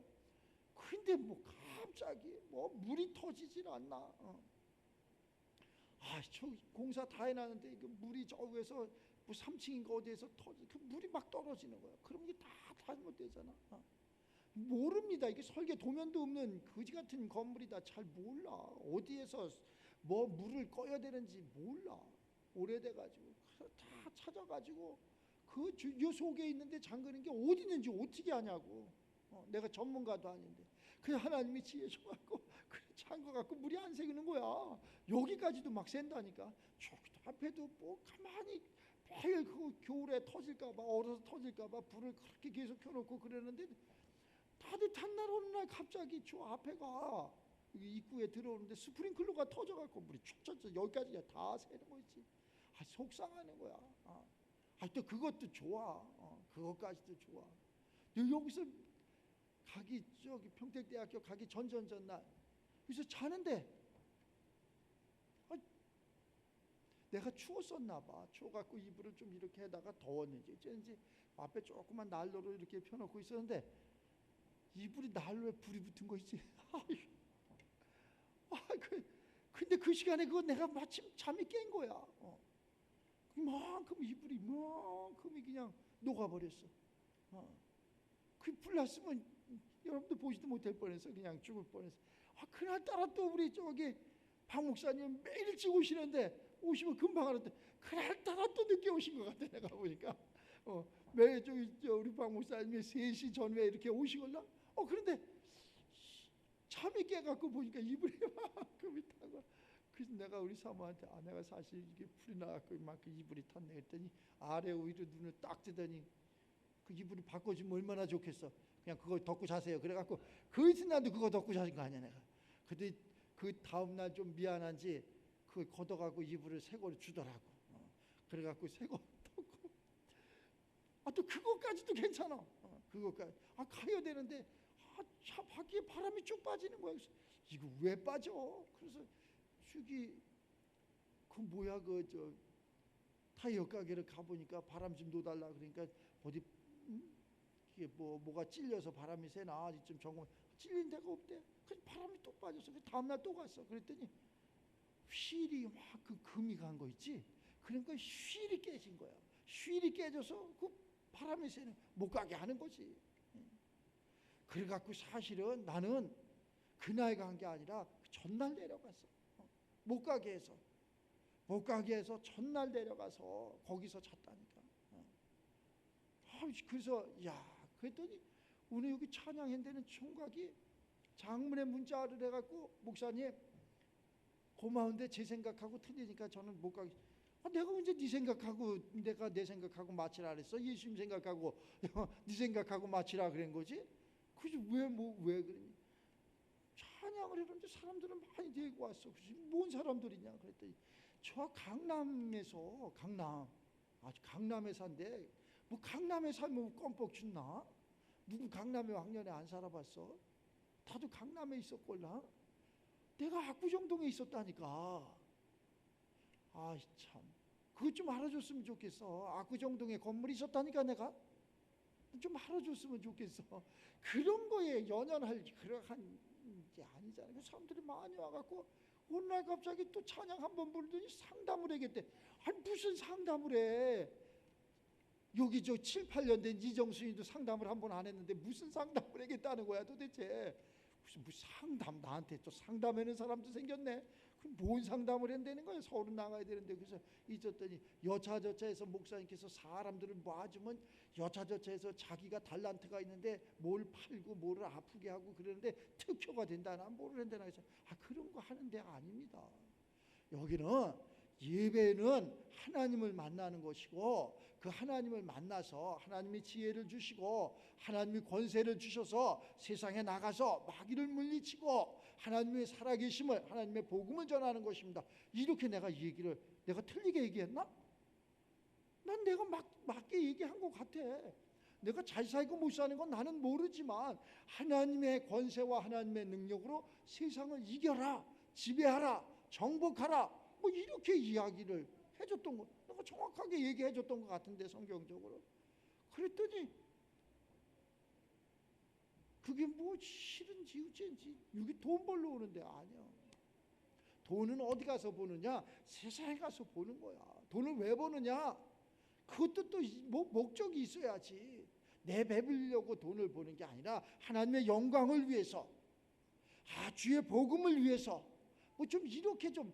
근데 뭐 갑자기 뭐 물이 터지질 않나. 저 공사 다 해놨는데 그 물이 저 위에서 뭐 3층인가 어디에서 그 물이 막 떨어지는 거야. 그럼 이게 다 잘못되잖아. 모릅니다. 이게 설계 도면도 없는 거지 같은 건물이다. 잘 몰라. 어디에서 뭐 물을 꺼야 되는지 몰라. 오래돼가지고 다 찾아가지고 그 요 속에 있는데 잠그는 게 어디 있는지 어떻게 아냐고. 내가 전문가도 아닌데. 그냥 하나님이 지혜 줘갖고 그래 잠궈갖고 물이 안 새기는 거야. 여기까지도 막 샌다니까. 저기도 앞에도 뭐 가만히 매일 그 겨울에 터질까봐, 얼어서 터질까봐 불을 그렇게 계속 켜놓고 그러는데, 따뜻한 날 어느 날 갑자기 저 앞에가 입구에 들어오는데 스프링클러가 터져갖고 물이 촥촥 여기까지 다 새는 거 있지. 속상하는 거야. 또 그것도 좋아. 그것까지도 좋아. 여기서 가기, 저기 평택대학교 가기 전날 그래서 자는데 내가 추웠었나 봐. 추워갖고 이불을 좀 이렇게 해다가 더웠는지 어쩐지 앞에 조그만 난로를 이렇게 펴놓고 있었는데 이불이 난로에 불이 붙은 거 있지. 근데 그 시간에 그거 내가 마침 잠이 깬 거야. 그만큼 이불이 이만큼이 그냥 녹아버렸어. 그 불 났으면 여러분도 보지도 못할 뻔해서 그냥 죽을 뻔했어. 그날따라 또 우리 저기 박 목사님 매일 일찍 오시는데, 오시면 금방 하는데 그날따라 또 늦게 오신 것 같아. 내가 보니까 매일 우리 박 목사님이 3시 전후에 이렇게 오시걸라. 그런데 잠이 깨갖고 보니까 이불이 이만큼이 타고. 그래서 내가 우리 사모한테 내가 사실 이게 불이 나갖고 이만큼 이불이 탔네 했더니, 아래 위로 눈을 딱 뜨더니 그 이불을 바꿔주면 얼마나 좋겠어. 그냥 그거 덮고 자세요. 그래갖고 그 이튿날도 그거 덮고 자신 거 아니야 내가. 근데 그 다음날 좀 미안한지 그걸 걷어가고 이불을 새 거를 주더라고. 그래갖고 새 거 덮고. 또 그것까지도 괜찮아. 그것까지 가야 되는데 차 밖에 바람이 쭉 빠지는 거야. 그래서 이거 왜 빠져? 그래서 저기 그 뭐야 저 타이어 가게를 가보니까 바람 좀 넣어달라 그러니까 어디 이게 뭐가 찔려서 바람이 새나 이쯤 점검, 찔린 데가 없대. 그래서 바람이 또 빠졌어. 그 다음날 또 갔어. 그랬더니 휠이 막 그 금이 간 거 있지. 그러니까 휠이 깨진 거야. 휠이 깨져서 그 바람이 새는 못 가게 하는 거지. 그래갖고 사실은 나는 그날 간 게 아니라 전날 내려갔어. 못 가게 해서 전날 내려가서 거기서 잤다니까. 그래서 그랬더니 오늘 여기 찬양했는데는 총각이 장문의 문자를 해갖고, 목사님 고마운데 제 생각하고 틀리니까 저는 못 가게. 내가 언제 네 생각하고 내가 내 생각하고 맞추라 그랬어? 예수님 생각하고 네 생각하고 맞추라 그런 거지? 그래서 왜 그러니? 찬양을 했는데 사람들은 많이 데리고 왔어. 그래서 뭔 사람들이냐 그랬더니 저 강남에서 강남에 산대. 뭐 강남에 살면 껌뻑 춥나? 누구 강남에 왕년에 안 살아봤어? 나도 강남에 있었걸라. 내가 압구정동에 있었다니까. 아 참, 그것 좀 알아줬으면 좋겠어. 압구정동에 건물이 있었다니까. 내가 좀 알아줬으면 좋겠어. 그런 거에 연연할 그러한 게 아니잖아요. 사람들이 많이 와갖고 오늘 갑자기 또 찬양 한번 부르더니 상담을 하겠대. 아니 무슨 상담을 해? 여기 저 7, 8년 된 이정순이도 상담을 한 번 안 했는데 무슨 상담을 하겠다는 거야 도대체. 무슨 상담, 나한테 또 상담하는 사람도 생겼네. 그럼 뭔 상담을 한다는 거야? 서울은 나가야 되는데. 그래서 있었더니 여차저차해서 목사님께서 사람들을 모아주면 여차저차해서 자기가 달란트가 있는데 뭘 팔고 뭐를 아프게 하고 그러는데 특효가 된다나 뭐를 한다나 해서 그런 거 하는 데가 아닙니다. 여기는 예배는 하나님을 만나는 것이고, 그 하나님을 만나서 하나님이 지혜를 주시고 하나님이 권세를 주셔서 세상에 나가서 마귀를 물리치고 하나님의 살아계심을, 하나님의 복음을 전하는 것입니다. 이렇게 내가 틀리게 얘기했나? 난 내가 맞게 얘기한 것 같아. 내가 잘 살고 못 사는 건 나는 모르지만 하나님의 권세와 하나님의 능력으로 세상을 이겨라, 지배하라, 정복하라, 뭐 이렇게 이야기를 해줬던 거, 내가 정확하게 얘기해줬던 것 같은데 성경적으로. 그랬더니 그게 뭐 싫은지 어쩐지, 여기 돈 벌러 오는데 아니야. 돈은 어디 가서 보느냐? 세상에 가서 보는 거야. 돈을 왜 버느냐? 그것도 또 뭐 목적이 있어야지. 내 배불려고 돈을 버는 게 아니라 하나님의 영광을 위해서, 주의 복음을 위해서, 뭐 좀 이렇게 좀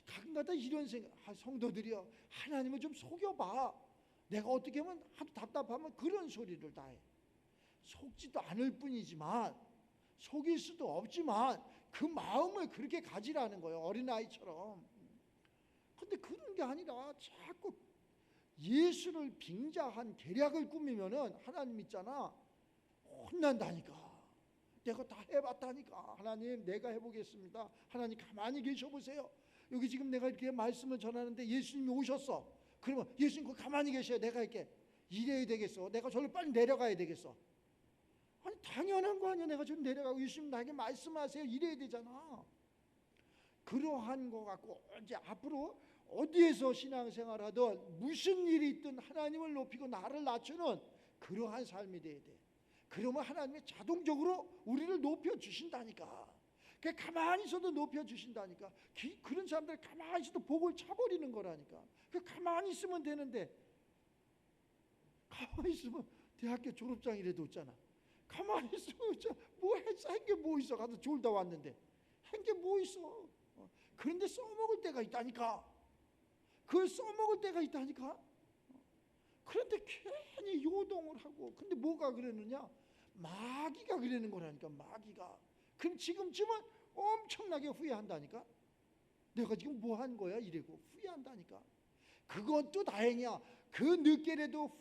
가끔가다 이런 생각, 성도들이여 하나님을 좀 속여봐. 내가 어떻게 하면 하도 답답하면 그런 소리를 다 해. 속지도 않을 뿐이지만, 속일 수도 없지만 그 마음을 그렇게 가지라는 거예요, 어린아이처럼. 근데 그런 게 아니라 자꾸 예수를 빙자한 계략을 꾸미면은 하나님 있잖아, 혼난다니까. 내가 다 해봤다니까. 하나님 내가 해보겠습니다. 하나님 가만히 계셔보세요. 여기 지금 내가 이렇게 말씀을 전하는데 예수님이 오셨어. 그러면 예수님 그 가만히 계셔요. 내가 이렇게 이래야 되겠어? 내가 저를 빨리 내려가야 되겠어? 아니 당연한 거 아니야. 내가 좀 내려가고 예수님 나에게 말씀하세요 이래야 되잖아. 그러한 거 갖고 이제 앞으로 어디에서 신앙생활하든 무슨 일이 있든 하나님을 높이고 나를 낮추는 그러한 삶이 돼야 돼. 그러면 하나님이 자동적으로 우리를 높여주신다니까. 그냥 가만히 있어도 높여주신다니까. 그런 사람들 가만히 있어도 복을 차버리는 거라니까. 가만히 있으면 되는데, 가만히 있으면 대학교 졸업장이라도 없잖아. 가만히 있으면 뭐 했어? 한 게 뭐 있어? 가서 졸다 왔는데 한 게 뭐 있어? 그런데 써먹을 때가 있다니까. 그걸 써먹을 때가 있다니까. 그런데 괜히 요동을 하고. 근데 뭐가 그러느냐? 마귀가 그러는 거라니까. 마귀가. 그럼 지금쯤은 엄청나게 후회한다니까. 내가 지금 뭐 한 거야? 이래고 후회한다니까. 그것도 다행이야. 그 늦게라도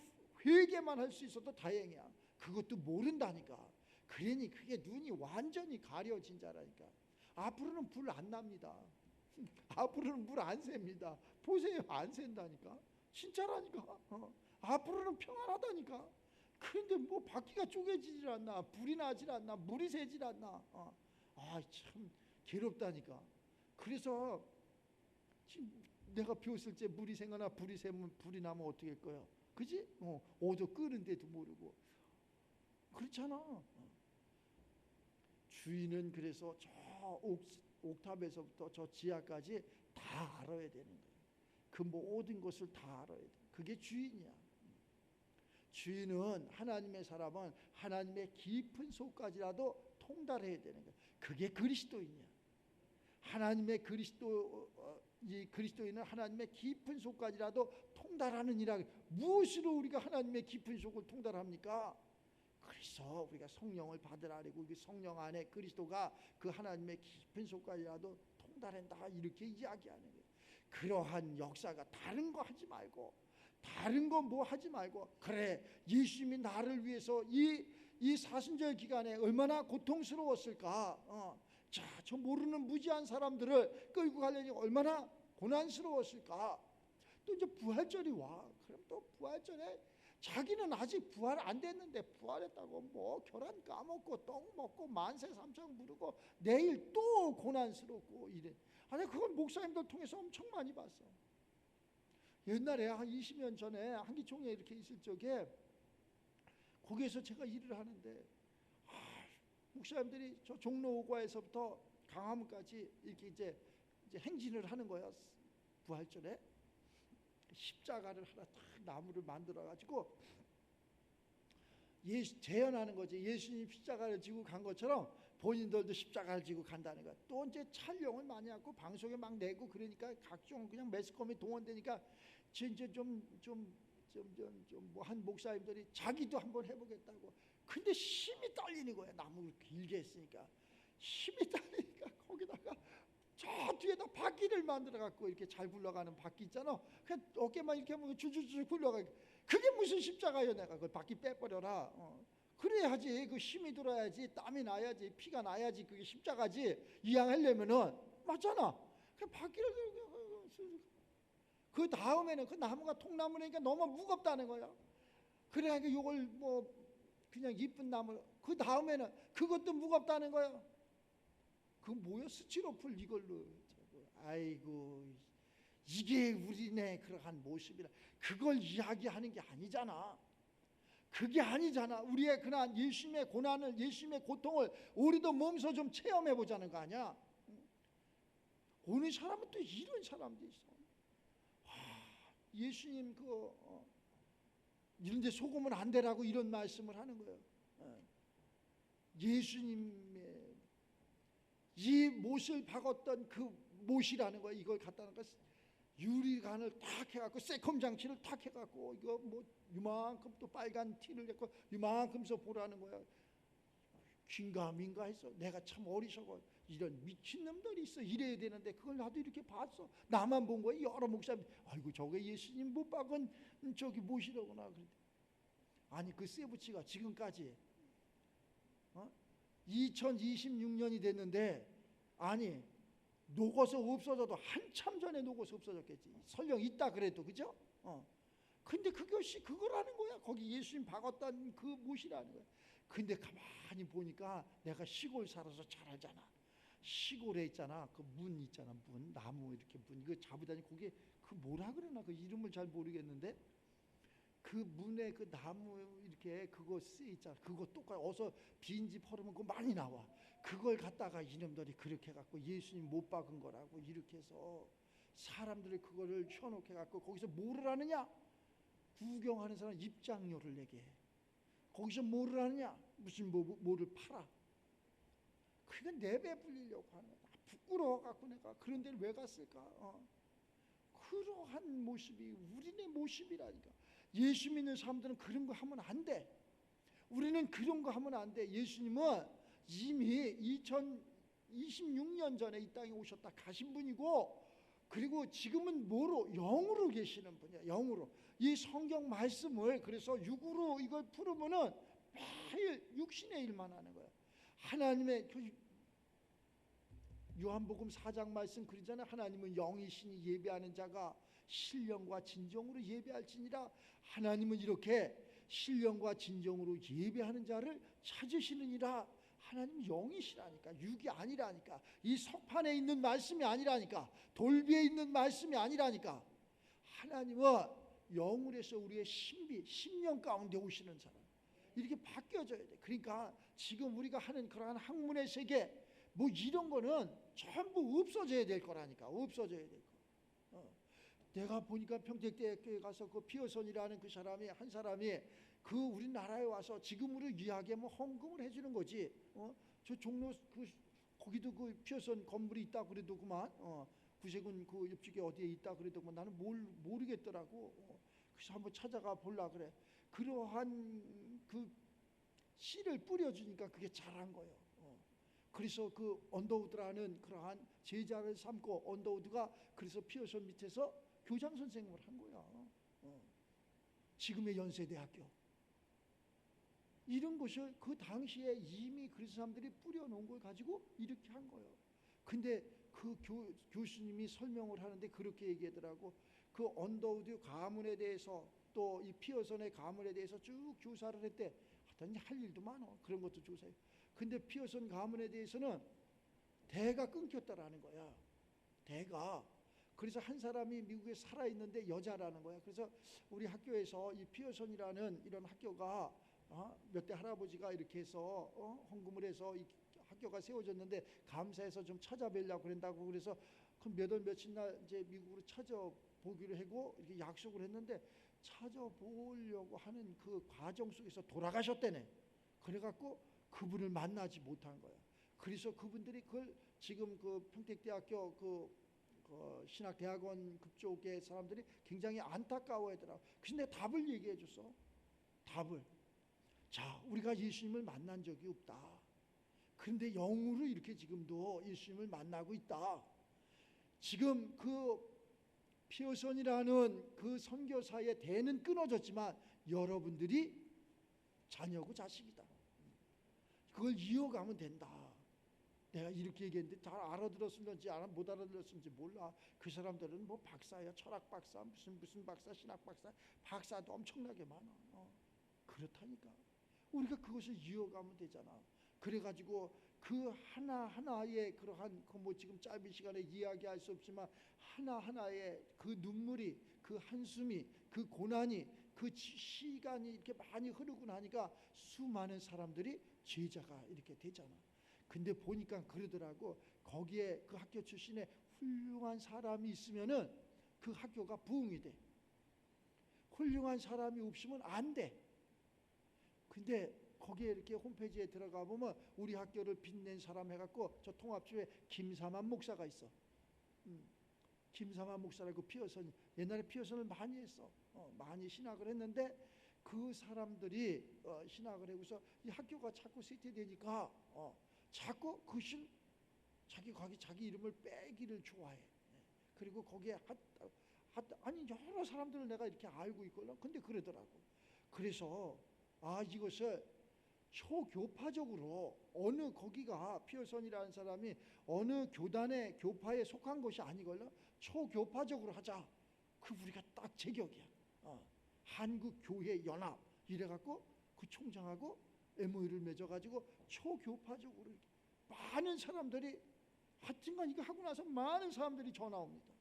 회개만 할 수 있어도 다행이야. 그것도 모른다니까. 그러니 그게 눈이 완전히 가려진 자라니까. 앞으로는 불 안 납니다. 앞으로는 물 안 셉니다. 보세요, 안 샌다니까. 진짜라니까. 앞으로는 평안하다니까. 그런데 뭐 바퀴가 쪼개지질 않나, 불이 나질 않나, 물이 새질 않나. 참 괴롭다니까. 그래서 지금 내가 비웠을 때 물이 새거나 불이 새면, 불이 나면 어떻게 할 거야? 그지? 오도 끄는데도 모르고 그렇잖아. 주인은 그래서 저 옥탑에서부터 저 지하까지 다 알아야 되는 거예요. 그 모든 것을 다 알아야 돼. 그게 주인이야. 주인은, 하나님의 사람은 하나님의 깊은 속까지라도 통달해야 되는 거야. 그게 그리스도인이야. 하나님의 이 그리스도인은 하나님의 깊은 속까지라도 통달하는 이라. 무엇으로 우리가 하나님의 깊은 속을 통달합니까? 그래서 우리가 성령을 받으라고, 그 성령 안에 그리스도가 그 하나님의 깊은 속까지라도 통달한다, 이렇게 이야기하는 거예요. 그러한 역사가 다른 거 하지 말고, 다른 거 뭐 하지 말고, 그래 예수님이 나를 위해서 이 사순절 기간에 얼마나 고통스러웠을까. 저 모르는 무지한 사람들을 끌고 가려니 얼마나 고난스러웠을까. 또 이제 부활절이 와. 그럼 또 부활절에 자기는 아직 부활 안 됐는데 부활했다고 뭐 계란 까먹고 떡 먹고 만세 삼창 부르고 내일 또 고난스럽고 이래. 아니 그건 목사님들 통해서 엄청 많이 봤어. 옛날에 한 20년 전에 한기총회 이렇게 있을 적에 거기에서 제가 일을 하는데 목사님들이 저 종로오과에서부터 강화문까지 이렇게 이제 행진을 하는 거야. 부활절에 십자가를 하나 딱 나무를 만들어 가지고 재현하는 거지. 예수님 십자가를 지고 간 것처럼 본인들도 십자가를 지고 간다는 거야. 또 이제 촬영을 많이 하고 방송에 막 내고 그러니까 각종 그냥 매스컴이 동원되니까 이제 좀 뭐 한 목사님들이 자기도 한번 해보겠다고. 근데 힘이 딸리는 거야. 나무를 길게 했으니까 힘이 딸리니까 거기다가 저 뒤에다 바퀴를 만들어 갖고 이렇게 잘 굴러가는 바퀴 있잖아. 그냥 어깨만 이렇게 하면 줄줄줄 굴러가. 그게 무슨 십자가요? 내가 그 바퀴 빼버려라. 그래야지 그 힘이 들어야지, 땀이 나야지, 피가 나야지 그게 십자가지. 이양하려면은 맞잖아. 그 바퀴를 그 다음에는 그 나무가 통나무니까 너무 무겁다는 거야. 그래야 이걸 뭐 그냥 이쁜 나무. 그 다음에는 그것도 무겁다는 거야. 그 뭐야? 스티로폴 이걸로. 아이고 이게 우리네 그러한 모습이라. 그걸 이야기하는 게 아니잖아. 그게 아니잖아. 우리의 그날 예수님의 고난을, 예수님의 고통을 우리도 몸소 좀 체험해 보자는 거 아니야. 어느 사람은 또 이런 사람도 있어. 예수님 이런 데 속으면 안 되라고 이런 말씀을 하는 거예요. 예수님의 이 못을 박았던 그 못이라는 거야. 이걸 갖다가 유리관을 탁 해갖고 세콤 장치를 탁 해갖고 이거 뭐 이만큼 또 빨간 티를 냈고 이만큼서 보라는 거야. 긴가민가 했어. 내가 참 어리석어. 이런 미친놈들이 있어. 이래야 되는데 그걸 나도 이렇게 봤어. 나만 본 거야. 여러 목사님 아이고 저게 예수님 못 박은 저기 못이라구나. 아니 그 세부치가 지금까지 2026년이 됐는데 아니 녹아서 없어져도 한참 전에 녹아서 없어졌겠지. 설령 있다 그래도 그죠? 근데 그것이 그거라는 거야. 거기 예수님 박았던 그 못이라는 거야. 근데 가만히 보니까 내가 시골 살아서 잘 알잖아. 시골에 있잖아. 그 문 있잖아. 문 나무 이렇게 문 이거 잡으다니 그게 그 뭐라 그러나 그 이름을 잘 모르겠는데 그 문에 그 나무 이렇게 그거 쓰여 있잖아. 그거 똑같이 어서 빈집 헐으면 그거 많이 나와. 그걸 갖다가 이놈들이 그렇게 갖고 예수님 못 박은 거라고 이렇게 해서 사람들이 그거를 펴놓게 갖고 거기서 뭐를 하느냐? 구경하는 사람 입장료를 내게 해. 거기서 뭐를 하느냐? 무슨 뭐를 팔아. 그게 내배 불리려고 하는 거야. 부끄러워 갖고 내가 그런 데를 왜 갔을까? 그러한 모습이 우리네 모습이라니까. 예수 믿는 사람들은 그런 거 하면 안 돼. 우리는 그런 거 하면 안 돼. 예수님은 이미 2026년 전에 이 땅에 오셨다 가신 분이고 그리고 지금은 뭐로? 영으로 계시는 분이야. 영으로. 이 성경 말씀을 그래서 육으로 이걸 풀으면은 매일 육신의 일만 하는 거야. 하나님의 요한복음 4장 말씀 그러잖아요. 하나님은 영이시니 예배하는 자가 신령과 진정으로 예배할지니라. 하나님은 이렇게 신령과 진정으로 예배하는 자를 찾으시느니라. 하나님 영이시라니까. 육이 아니라니까. 이 석판에 있는 말씀이 아니라니까. 돌비에 있는 말씀이 아니라니까. 하나님은 영으로 해서 우리의 신비, 심령 가운데 오시는 사람. 이렇게 바뀌어져야 돼. 그러니까 지금 우리가 하는 그러한 학문의 세계 뭐 이런 거는 전부 없어져야 될 거라니까. 없어져야 될 거. 내가 보니까 평택대학교에 가서 그 피어선이라는 그 사람이 한 사람이 그 우리나라에 와서 지금으로 이야기하면 헌금을 해주는 거지. 저 종로 그 거기도 그 피어선 건물이 있다 그래도 그만. 구세군 그 옆쪽에 어디에 있다 그래도 그만. 나는 모르겠더라고. 그래서 한번 찾아가 볼라 그래. 그러한 그 씨를 뿌려주니까 그게 자란 거예요. 그래서 그 언더우드라는 그러한 제자를 삼고 언더우드가 그래서 피어선 밑에서 교장 선생님을 한 거야. 지금의 연세대학교. 이런 것을 그 당시에 이미 그리스 사람들이 뿌려놓은 걸 가지고 이렇게 한 거예요. 근데 그 교수님이 설명을 하는데 그렇게 얘기하더라고. 그 언더우드 가문에 대해서 또 이 피어선의 가문에 대해서 쭉 조사를 했대. 하여튼 할 일도 많어. 그런 것도 조사해. 근데 피어선 가문에 대해서는 대가 끊겼다라는 거야. 대가. 그래서 한 사람이 미국에 살아 있는데 여자라는 거야. 그래서 우리 학교에서 이 피어선이라는 이런 학교가 몇 대 할아버지가 이렇게 해서 헌금을 해서 이 학교가 세워졌는데 감사해서 좀 찾아뵈려고 그런다고. 그래서 그 몇 월 며칠 날 이제 미국으로 찾아보기로 하고 이렇게 약속을 했는데 찾아보려고 하는 그 과정 속에서 돌아가셨대네. 그래갖고 그분을 만나지 못한 거야. 그래서 그분들이 그걸 지금 그 평택대학교 그 신학대학원 그쪽의 사람들이 굉장히 안타까워하더라고. 근데 답을 얘기해 줬어. 답을. 자, 우리가 예수님을 만난 적이 없다. 그런데 영으로 이렇게 지금도 예수님을 만나고 있다. 지금 그 피어선이라는 그 선교사의 대는 끊어졌지만 여러분들이 자녀고 자식이다. 그걸 이어가면 된다. 내가 이렇게 얘기했는데 잘 알아들었는지 못 알아들었는지 몰라. 그 사람들은 뭐 박사야, 철학 박사, 무슨 박사, 신학 박사, 박사도 엄청나게 많아. 그렇다니까. 우리가 그것을 이어가면 되잖아. 그래가지고 그 하나하나의 그러한 그 뭐 지금 짧은 시간에 이야기할 수 없지만 하나하나의 그 눈물이, 그 한숨이, 그 고난이, 그 시간이 이렇게 많이 흐르고 나니까 수많은 사람들이 제자가 이렇게 되잖아. 근데 보니까 그러더라고. 거기에 그 학교 출신에 훌륭한 사람이 있으면은 그 학교가 부흥이 돼. 훌륭한 사람이 없으면 안 돼. 근데 거기에 이렇게 홈페이지에 들어가 보면 우리 학교를 빛낸 사람 해갖고 저 통합주에 김사만 목사가 있어. 김사만 목사라고 피어선, 옛날에 피어선을 많이 했어. 많이 신학을 했는데 그 사람들이 신학을 하고서 이 학교가 자꾸 쇠퇴되니까 자꾸 그신 자기 이름을 빼기를 좋아해. 그리고 거기에 아니 여러 사람들을 내가 이렇게 알고 있거든. 근데 그러더라고. 그래서 이것을 초교파적으로 어느 거기가 피어선이라는 사람이 어느 교단의 교파에 속한 것이 아니걸요. 초교파적으로 하자. 그 우리가 딱 제격이야. 한국교회연합 이래갖고 그 총장하고 MOU를 맺어가지고 초교파적으로 많은 사람들이 하여튼간 이거 하고 나서 많은 사람들이 전화 옵니다.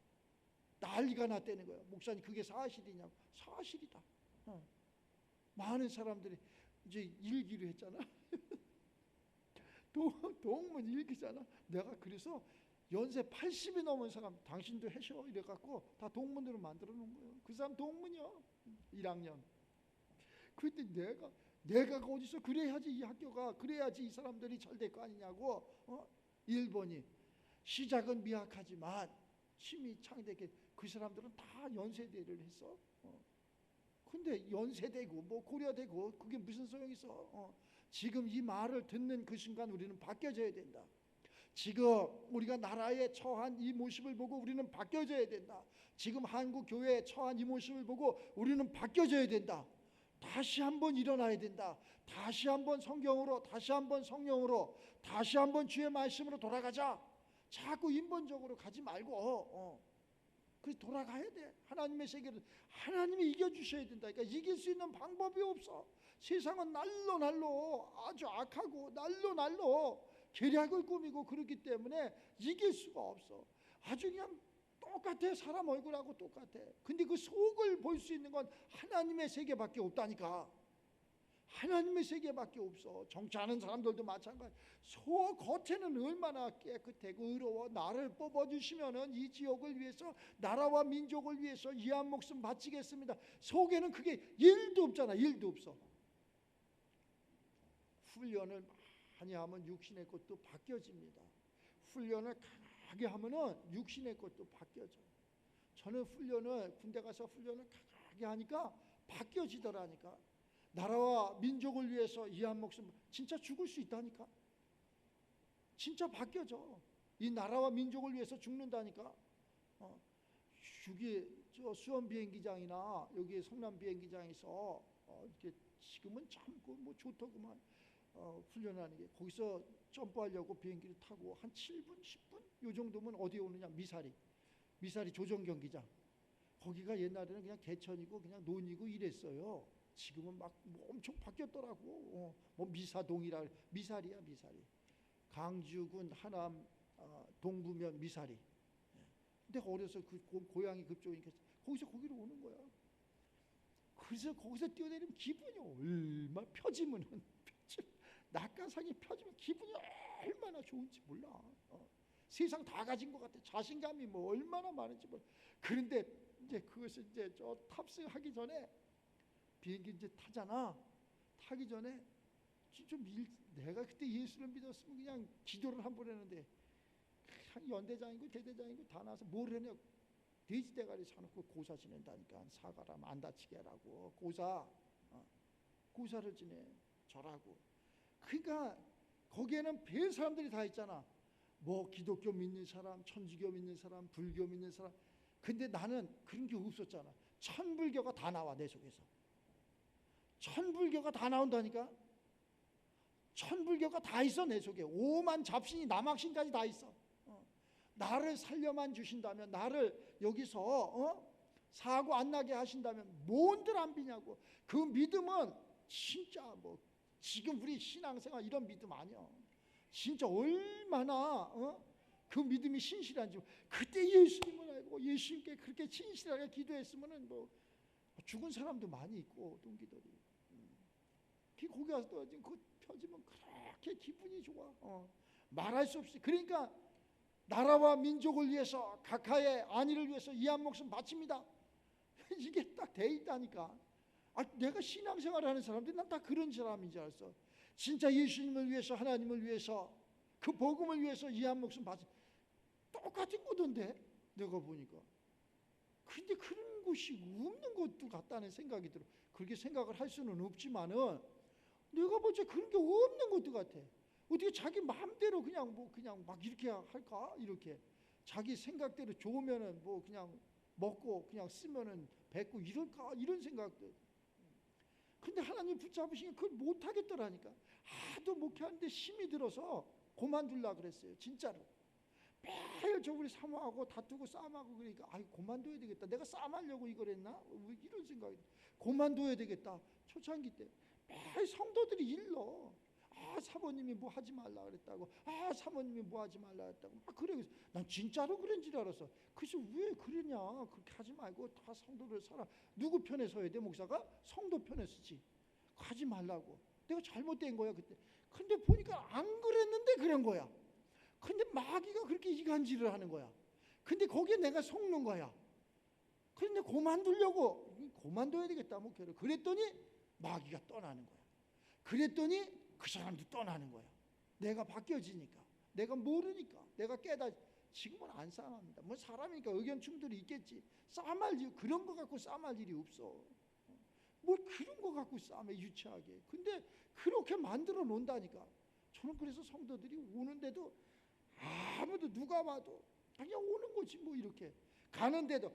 난리가 났다는 거예요. 목사님 그게 사실이냐고. 사실이다. 많은 사람들이 이제 일기로 했잖아. 동문 일기잖아. 내가 그래서 연세 80이 넘은 사람 당신도 해셔 이래갖고 다 동문으로 만들어 놓은 거예요. 그 사람 동문이야. 1학년. 그때 내가 어디서 그래야지 이 학교가 그래야지 이 사람들이 잘 될 거 아니냐고. 1번이 시작은 미약하지만 힘이 창대게 그 사람들은 다 연세대를 했어. 근데 연세대고 뭐 고려대고 그게 무슨 소용이 있어. 지금 이 말을 듣는 그 순간 우리는 바뀌어져야 된다. 지금 우리가 나라에 처한 이 모습을 보고 우리는 바뀌어져야 된다. 지금 한국 교회에 처한 이 모습을 보고 우리는 바뀌어져야 된다. 다시 한번 일어나야 된다. 다시 한번 성경으로, 다시 한번 성령으로, 다시 한번 주의 말씀으로 돌아가자. 자꾸 인본적으로 가지 말고 그 돌아가야 돼. 하나님의 세계를 하나님이 이겨주셔야 된다. 그러니까 이길 수 있는 방법이 없어. 세상은 날로 아주 악하고 날로 계략을 꾸미고 그렇기 때문에 이길 수가 없어. 아주 그냥 똑같아. 사람 얼굴하고 똑같아. 근데 그 속을 볼 수 있는 건 하나님의 세계밖에 없다니까. 하나님의 세계밖에 없어. 정치하는 사람들도 마찬가지. 속 겉에는 얼마나 깨끗하고 의로워. 나를 뽑아주시면은 이 지역을 위해서, 나라와 민족을 위해서 이 한 목숨 바치겠습니다. 속에는 그게 일도 없잖아. 일도 없어. 훈련을 많이 하면 육신의 것도 바뀌어집니다. 훈련을 강하게 하면은 육신의 것도 바뀌어져. 저는 훈련을 군대 가서 훈련을 강하게 하니까 바뀌어지더라니까. 나라와 민족을 위해서 이 한 목숨 진짜 죽을 수 있다니까. 진짜 바뀌어져. 이 나라와 민족을 위해서 죽는다니까. 여기 저 수원 비행기장이나 여기 성남 비행기장에서 이렇게 지금은 참 뭐 좋더구만. 훈련하는 게 거기서 점프하려고 비행기를 타고 한 7분 10분 요 정도면 어디에 오느냐. 미사리 조정 경기장. 거기가 옛날에는 그냥 개천이고 그냥 논이고 이랬어요. 지금은 뭐 엄청 바뀌었더라고. 뭐 미사동이라 미사리야 미사리. 강주군 하남 동부면 미사리. 근데 어려서 그 고향이 그쪽이니까 거기서 거기로 오는 거야. 그래서 거기서 뛰어내리면 기분이 얼마나 펴지면은 낙하산이 펴지면 기분이 얼마나 좋은지 몰라. 세상 다 가진 것 같아. 자신감이 뭐 얼마나 많은지 몰라. 그런데 이제 그것을 이제 저 탑승하기 전에 비행기 이제 타잖아. 타기 전에 내가 그때 예수를 믿었으면 그냥 기도를 한 번 했는데 연대장이고 대대장이고 다 나와서 뭘 했냐. 돼지 대가리 사놓고 고사 지낸다니까. 사과라면 안 다치게 하라고. 고사를 지내. 절하고. 그러니까 거기에는 별 사람들이 다 있잖아. 뭐 기독교 믿는 사람, 천주교 믿는 사람, 불교 믿는 사람. 근데 나는 그런 게 없었잖아. 천불교가 다 나와 내 속에서. 천불교가 다 나온다니까. 천불교가 다 있어 내 속에. 오만 잡신이 남학신까지 다 있어. 나를 살려만 주신다면, 나를 여기서 사고 안 나게 하신다면 뭔들 안 비냐고. 그 믿음은 진짜 뭐 지금 우리 신앙생활 이런 믿음 아니야. 진짜 얼마나 그 믿음이 신실한지. 그때 예수님을 알고 예수님께 그렇게 진실하게 기도했으면은 뭐 죽은 사람도 많이 있고 동기들이. 거기 가서 그 펴지면 그렇게 기분이 좋아. 말할 수 없이. 그러니까 나라와 민족을 위해서 각하의 안위를 위해서 이 한 목숨 바칩니다. 이게 딱 돼 있다니까. 내가 신앙생활하는 사람들이 난 다 그런 사람인 줄 알았어. 진짜 예수님을 위해서, 하나님을 위해서, 그 복음을 위해서 이 한 목숨 바치. 똑같은 거던데 내가 보니까. 근데 그런 곳이 없는 것도 같다는 생각이 들어. 그렇게 생각을 할 수는 없지만은 내가 보자 그런 게 없는 것도 같아. 어떻게 자기 마음대로 그냥 막 이렇게 할까? 이렇게 자기 생각대로 좋으면은 뭐 그냥 먹고 그냥 쓰면은 뱉고 이럴까? 이런 생각들. 근데 하나님 붙잡으시니까 그걸 못 하겠더라니까. 하도 목회하는데 힘이 들어서 그만둘라 그랬어요. 진짜로. 매일 저분이 사모하고 다투고 싸움하고 그러니까 그만둬야 되겠다. 내가 싸움하려고 이걸 했나? 이런 생각이. 그만둬야 되겠다. 초창기 때 매일 성도들이 일러. 사모님이 뭐 하지 말라 그랬다고. 사모님이 뭐 하지 말라 그랬다고. 그래. 난 진짜로 그런 줄 알았어. 그래서 왜 그러냐. 그렇게 하지 말고 다 성도를 살아. 누구 편에 서야 돼 목사가? 성도 편에 서지. 하지 말라고. 내가 잘못된 거야 그때. 근데 보니까 안 그랬는데 그런 거야. 근데 마귀가 그렇게 이간질을 하는 거야. 근데 거기에 내가 속는 거야. 근데 그만둬야 되겠다 목회를. 그랬더니 마귀가 떠나는 거야. 그랬더니 그 사람도 떠나는 거야. 내가 바뀌어지니까. 내가 모르니까. 내가 지금은 안 싸움합니다. 뭐 사람이니까 의견 충돌이 있겠지. 그런 거 갖고 싸움할 일이 없어. 뭘 그런 거 갖고 싸움해 유치하게. 근데 그렇게 만들어 놓는다니까. 저는 그래서 성도들이 오는데도 아무도 누가 봐도 그냥 오는 거지 뭐 이렇게. 가는데도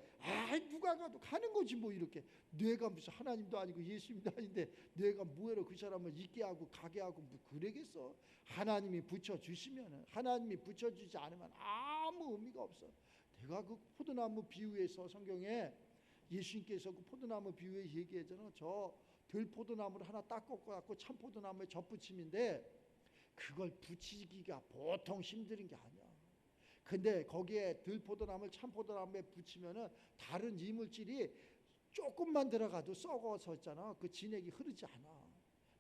누가 가도 가는 거지 뭐 이렇게. 내가 무슨 하나님도 아니고 예수님도 아닌데 내가 뭐하러 그 사람을 있게 하고 가게 하고 뭐 그러겠어. 하나님이 붙여주시면은. 하나님이 붙여주지 않으면 아무 의미가 없어. 내가 그 포도나무 비유에서 성경에 예수님께서 그 포도나무 비유에 얘기하잖아. 저 들포도나무를 하나 딱 꺾어갖고 참포도나무에 접붙임인데 그걸 붙이기가 보통 힘든 게 아니야. 근데 거기에 들포도나무를 참포도나무에 붙이면은 다른 이물질이 조금만 들어가도 썩어서 있잖아. 그 진액이 흐르지 않아.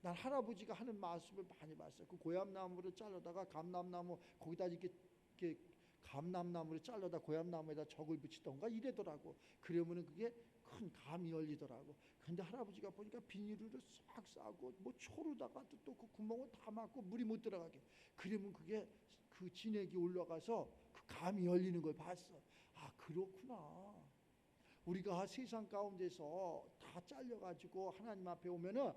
난 할아버지가 하는 말씀을 많이 봤어요. 그 고향나무를 잘라다가 감람나무 거기다 이렇게 감람나무를 잘라다 고향나무에다 적을 붙이던가 이래더라고. 그러면은 그게 큰 감이 열리더라고. 근데 할아버지가 보니까 비닐을 싹 싸고 뭐 초로다가 또 그 구멍을 다 막고 물이 못 들어가게. 그러면 그게 그 진액이 올라가서 그 감이 열리는 걸 봤어. 그렇구나. 우리가 세상 가운데서 다 잘려가지고 하나님 앞에 오면은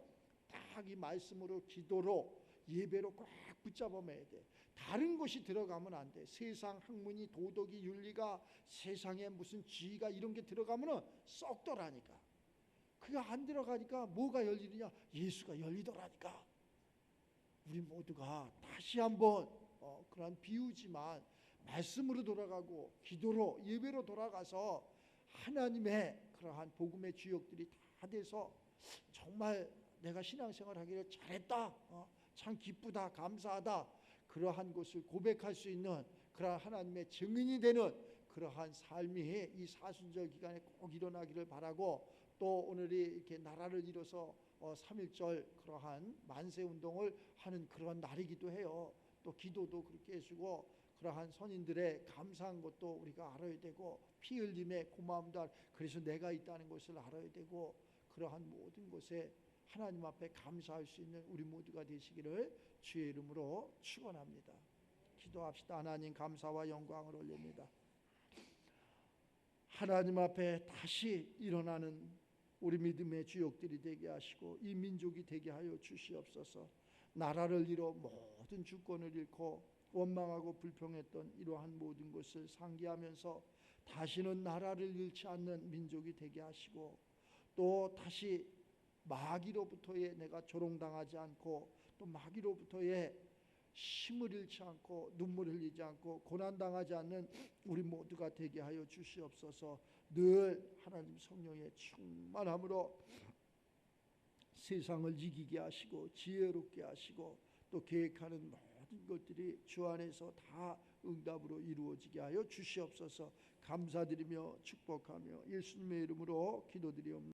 딱 이 말씀으로 기도로 예배로 꽉 붙잡아 매야 돼. 다른 것이 들어가면 안 돼. 세상 학문이 도덕이 윤리가 세상에 무슨 지위가 이런 게 들어가면은 썩더라니까. 그게 안 들어가니까 뭐가 열리느냐? 예수가 열리더라니까. 우리 모두가 다시 한번 그런 비유지만 말씀으로 돌아가고 기도로 예배로 돌아가서 하나님의 그러한 복음의 주역들이 다 돼서 정말 내가 신앙생활 하기를 잘했다, 참 기쁘다, 감사하다, 그러한 것을 고백할 수 있는 그러한 하나님의 증인이 되는 그러한 삶이 이 사순절 기간에 꼭 일어나기를 바라고, 또 오늘이 이렇게 나라를 이뤄서 3.1절 그러한 만세운동을 하는 그런 날이기도 해요. 또 기도도 그렇게 해주고 그러한 선인들의 감사한 것도 우리가 알아야 되고, 피 흘림의 고마움도, 그래서 내가 있다는 것을 알아야 되고, 그러한 모든 것에 하나님 앞에 감사할 수 있는 우리 모두가 되시기를 주의 이름으로 축원합니다. 기도합시다. 하나님, 감사와 영광을 올립니다. 하나님 앞에 다시 일어나는 우리 믿음의 주역들이 되게 하시고 이 민족이 되게 하여 주시옵소서. 나라를 잃어 모든 주권을 잃고 원망하고 불평했던 이러한 모든 것을 상기하면서 다시는 나라를 잃지 않는 민족이 되게 하시고, 또 다시 마귀로부터의 내가 조롱당하지 않고, 또 마귀로부터의 힘을 잃지 않고 눈물을 흘리지 않고 고난당하지 않는 우리 모두가 되게 하여 주시옵소서. 늘 하나님 성령의 충만함으로 세상을 이기게 하시고 지혜롭게 하시고, 또 계획하는 모든 것들이 주 안에서 다 응답으로 이루어지게 하여 주시옵소서. 감사드리며 축복하며 예수님의 이름으로 기도드리옵나이다.